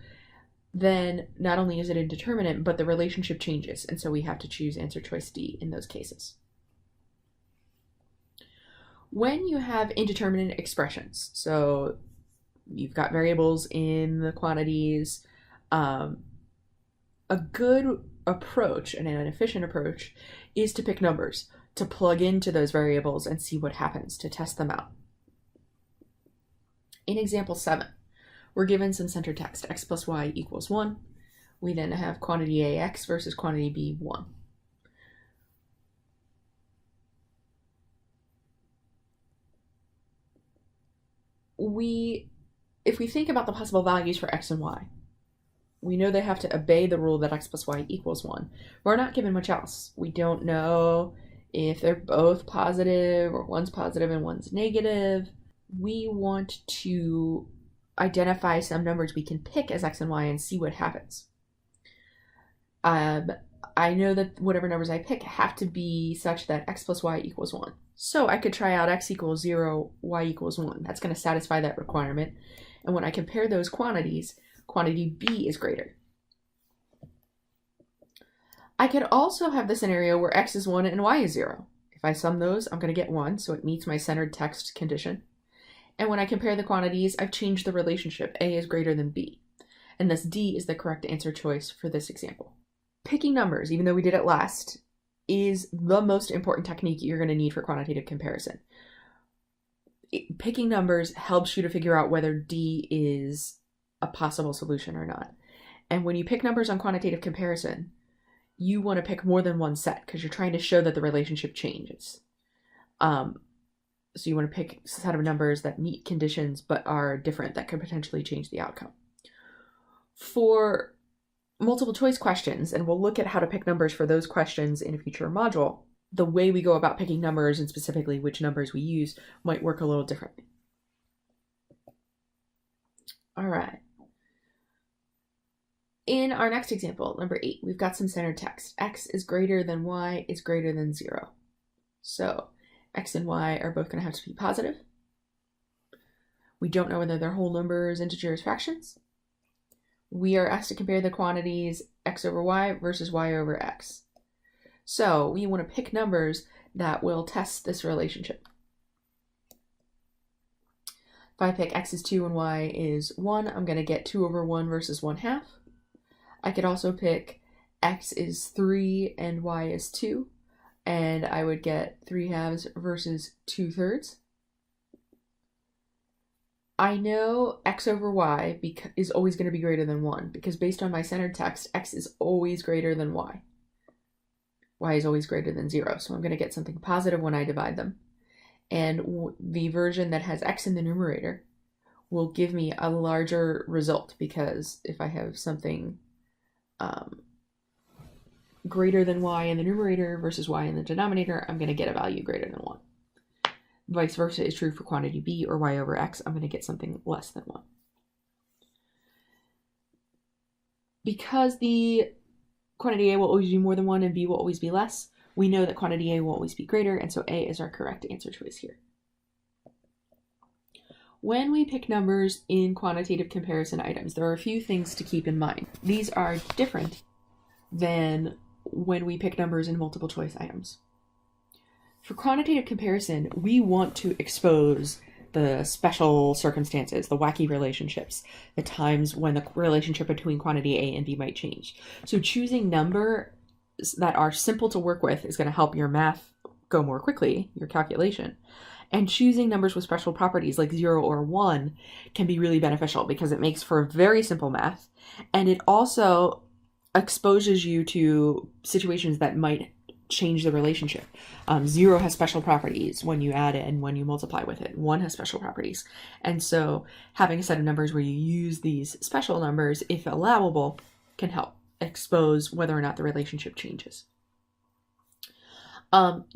B: then not only is it indeterminate, but the relationship changes, and so we have to choose answer choice D in those cases. When you have indeterminate expressions, so you've got variables in the quantities, a good approach, and an efficient approach, is to pick numbers, to plug into those variables and see what happens, to test them out. In example 7, we're given some centered text, x plus y equals 1. We then have quantity A x versus quantity B 1. If we think about the possible values for x and y, we know they have to obey the rule that x plus y equals 1. We're not given much else. We don't know if they're both positive or one's positive and one's negative. We want to identify some numbers we can pick as x and y and see what happens. I know that whatever numbers I pick have to be such that x plus y equals 1. So I could try out x equals 0, y equals 1. That's going to satisfy that requirement. And when I compare those quantities, quantity B is greater. I could also have the scenario where x is 1 and y is 0. If I sum those, I'm going to get 1, so it meets my centered text condition. And when I compare the quantities, I've changed the relationship. A is greater than B. And thus D is the correct answer choice for this example. Picking numbers, even though we did it last, is the most important technique you're going to need for quantitative comparison. Picking numbers helps you to figure out whether D is a possible solution or not. And when you pick numbers on quantitative comparison, you want to pick more than one set because you're trying to show that the relationship changes. So you want to pick a set of numbers that meet conditions but are different, that could potentially change the outcome. For multiple choice questions, and we'll look at how to pick numbers for those questions in a future module, the way we go about picking numbers, and specifically which numbers we use, might work a little differently. All right. In our next example, number 8, we've got some centered text. X is greater than y is greater than 0. So x and y are both going to have to be positive. We don't know whether they're whole numbers, integers, fractions. We are asked to compare the quantities x over y versus y over x. So we want to pick numbers that will test this relationship. If I pick x is 2 and y is 1, I'm going to get 2 over 1 versus 1/2. I could also pick x is 3 and y is 2, and I would get 3/2 versus 2/3. I know x over y is always going to be greater than 1, because based on my centered text, x is always greater than y. Y is always greater than 0, so I'm going to get something positive when I divide them. And the version that has x in the numerator will give me a larger result, because if I have something greater than y in the numerator versus y in the denominator, I'm going to get a value greater than 1. Vice versa is true for quantity B or y over x. I'm going to get something less than 1. Because the quantity A will always be more than 1 and B will always be less, we know that quantity A will always be greater, and so A is our correct answer choice here. When we pick numbers in quantitative comparison items, there are a few things to keep in mind. These are different than when we pick numbers in multiple choice items. For quantitative comparison, we want to expose the special circumstances, the wacky relationships, the times when the relationship between quantity A and B might change. So choosing numbers that are simple to work with is going to help your math go more quickly, your calculation. And choosing numbers with special properties like 0 or 1 can be really beneficial because it makes for very simple math, and it also exposes you to situations that might change the relationship. 0 has special properties when you add it and when you multiply with it. 1 has special properties. And so having a set of numbers where you use these special numbers, if allowable, can help expose whether or not the relationship changes.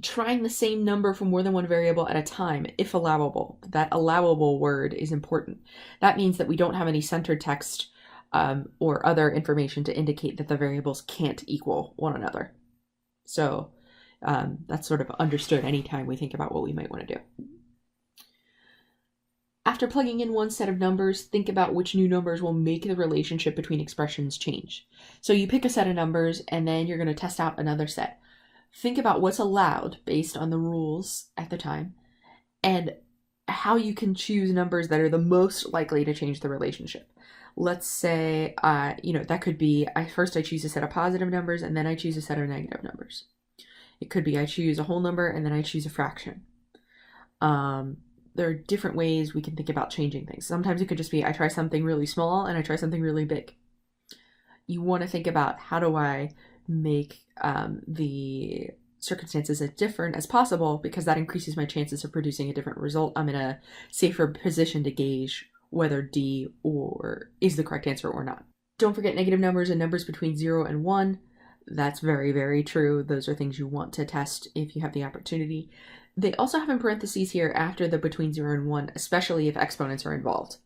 B: Trying the same number for more than one variable at a time, if allowable. That allowable word is important. That means that we don't have any centered text or other information to indicate that the variables can't equal one another. So that's sort of understood anytime we think about what we might want to do. After plugging in one set of numbers, think about which new numbers will make the relationship between expressions change. So you pick a set of numbers and then you're going to test out another set. Think about what's allowed based on the rules at the time, and how you can choose numbers that are the most likely to change the relationship. Let's say, that could be first I choose a set of positive numbers and then I choose a set of negative numbers. It could be I choose a whole number and then I choose a fraction. There are different ways we can think about changing things. Sometimes it could just be I try something really small and I try something really big. You want to think about how do I make the circumstances as different as possible, because that increases my chances of producing a different result. I'm in a safer position to gauge whether D or is the correct answer or not. Don't forget negative numbers and numbers between 0 and 1. That's very, very true. Those are things you want to test if you have the opportunity. They also have in parentheses here after the between 0 and 1, especially if exponents are involved.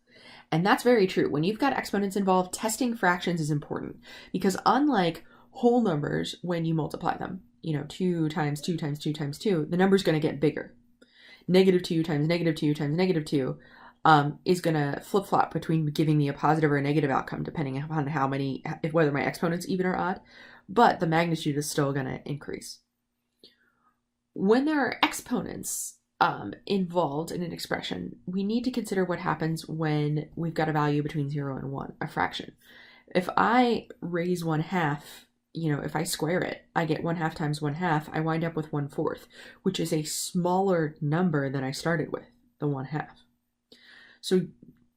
B: And that's very true. When you've got exponents involved, testing fractions is important, because unlike whole numbers, when you multiply them, 2 times 2 times 2 times 2, the number's going to get bigger. Negative 2 times negative 2 times negative 2 is going to flip-flop between giving me a positive or a negative outcome, depending upon whether my exponents even or odd, but the magnitude is still going to increase. When there are exponents involved in an expression, we need to consider what happens when we've got a value between 0 and 1, a fraction. If I raise 1/2, if I square it, I get 1/2 times 1/2, I wind up with 1/4, which is a smaller number than I started with, the 1/2. So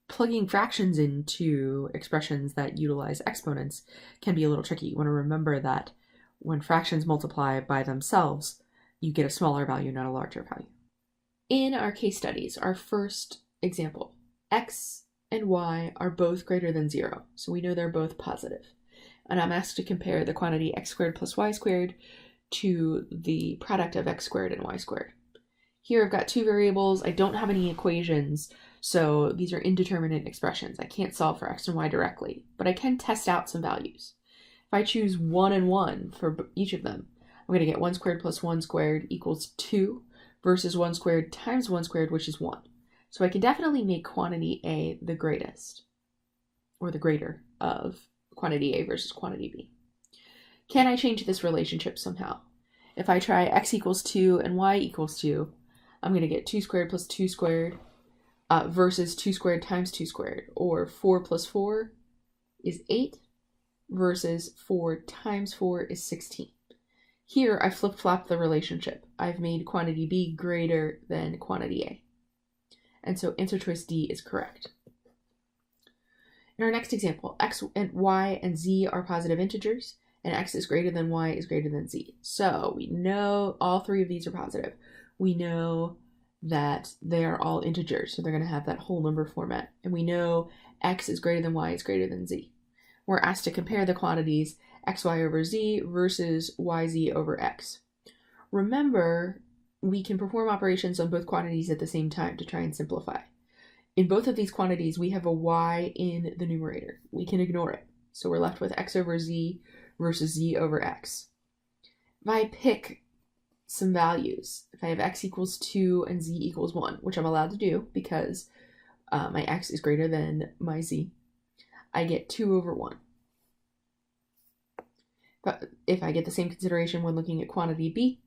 B: plugging fractions into expressions that utilize exponents can be a little tricky. You want to remember that when fractions multiply by themselves, you get a smaller value, not a larger value. In our case studies, our first example, x and y are both greater than 0, so we know they're both positive. And I'm asked to compare the quantity x squared plus y squared to the product of x squared and y squared. Here I've got two variables. I don't have any equations, so these are indeterminate expressions. I can't solve for x and y directly, but I can test out some values. If I choose 1 and 1 for each of them, I'm going to get 1 squared plus 1 squared equals 2 versus 1 squared times 1 squared, which is 1. So I can definitely make quantity A the greatest, or the greater of quantity A versus quantity B. Can I change this relationship somehow? If I try x equals 2 and y equals 2, I'm going to get 2 squared plus 2 squared versus 2 squared times 2 squared, or 4 plus 4 is 8 versus 4 times 4 is 16. Here, I flip-flop the relationship. I've made quantity B greater than quantity A. And so answer choice D is correct. In our next example, x and y and z are positive integers, and x is greater than y is greater than z. So we know all three of these are positive. We know that they are all integers, so they're going to have that whole number format. And we know x is greater than y is greater than z. We're asked to compare the quantities xy over z versus yz over x. Remember, we can perform operations on both quantities at the same time to try and simplify. In both of these quantities, we have a y in the numerator. We can ignore it. So we're left with x over z versus z over x. If I pick some values, if I have x equals 2 and z equals 1, which I'm allowed to do because my x is greater than my z, I get 2 over 1. But if I get the same consideration when looking at quantity b,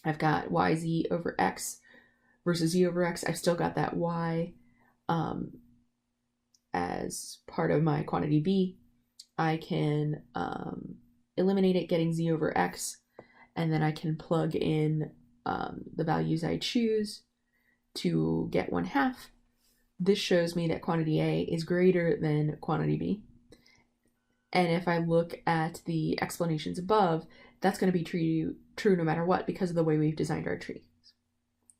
B: I've got yz over x versus z over x. I've still got that y as part of my quantity b. I can eliminate it, getting z over x, and then I can plug in the values I choose to get 1/2. This shows me that quantity A is greater than quantity B. And if I look at the explanations above, that's going to be true no matter what, because of the way we've designed our trees.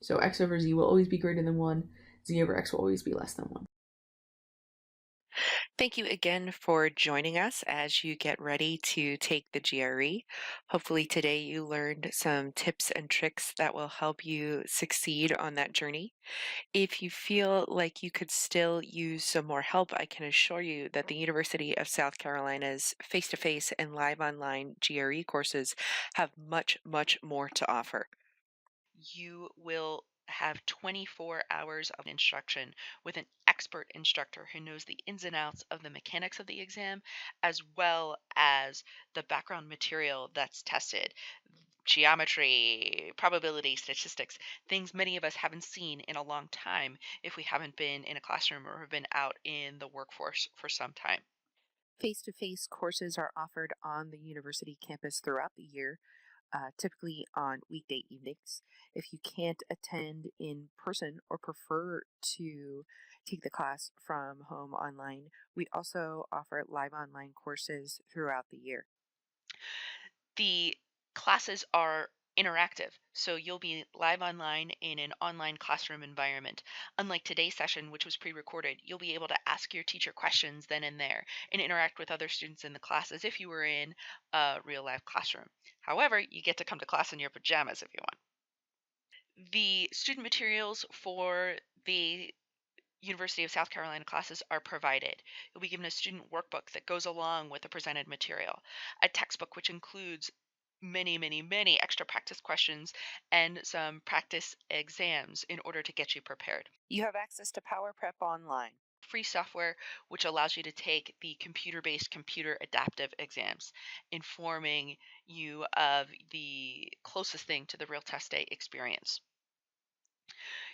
B: So x over z will always be greater than 1, z over x will always be less than 1.
A: Thank you again for joining us as you get ready to take the GRE. Hopefully today you learned some tips and tricks that will help you succeed on that journey. If you feel like you could still use some more help, I can assure you that the University of South Carolina's face-to-face and live online GRE courses have much, much more to offer. You will have 24 hours of instruction with an expert instructor who knows the ins and outs of the mechanics of the exam, as well as the background material that's tested. geometry, probability, statistics, things many of us haven't seen in a long time if we haven't been in a classroom or have been out in the workforce for some time.
C: Face to face courses are offered on the university campus throughout the year, typically on weekday evenings. If you can't attend in person or prefer to take the class from home online, we also offer live online courses throughout the year.
A: The classes are interactive, so you'll be live online in an online classroom environment. Unlike today's session, which was pre recorded, you'll be able to ask your teacher questions then and there and interact with other students in the class as if you were in a real life classroom. However, you get to come to class in your pajamas if you want. The student materials for the University of South Carolina classes are provided. You'll be given a student workbook that goes along with the presented material, a textbook which includes many, many, many extra practice questions and some practice exams in order to get you prepared.
C: You have access to Power Prep online.
A: Free software which allows you to take the computer based computer adaptive exams, informing you of the closest thing to the real test day experience.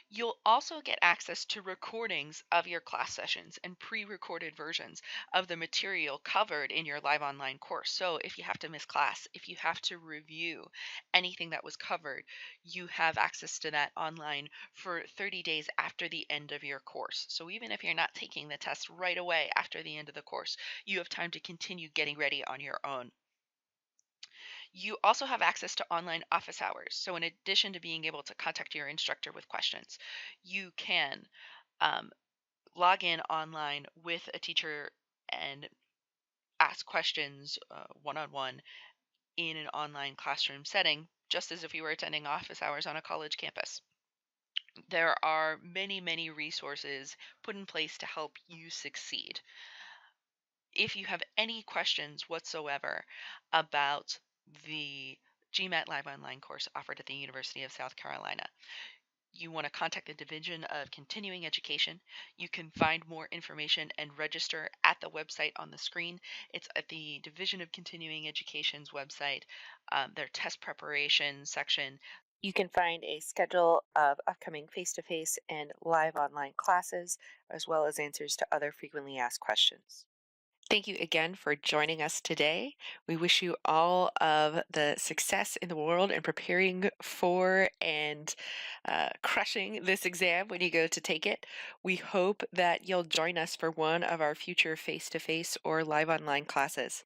A: You'll also get access to recordings of your class sessions and pre recorded versions of the material covered in your live online course. So, if you have to miss class, if you have to review anything that was covered, you have access to that online for 30 days after the end of your course. So, even if you're not taking the test right away after the end of the course, you have time to continue getting ready on your own. You also have access to online office hours. So, in addition to being able to contact your instructor with questions, you can um, log in online with a teacher and ask questions one on one in an online classroom setting, just as if you were attending office hours on a college campus. There are many, many resources put in place to help you succeed. If you have any questions whatsoever about the GMAT Live Online course offered at the University of South Carolina, you want to contact the Division of Continuing Education, you can find more information and register at the website on the screen. It's at the Division of Continuing Education's website, their test preparation section.
C: You can find a schedule of upcoming face to face and live online classes, as well as answers to other frequently asked questions. Thank you again for joining us today. We wish you all of the success in the world in preparing for and crushing this exam when you go to take it. We hope that you'll join us for one of our future face to face or live online classes.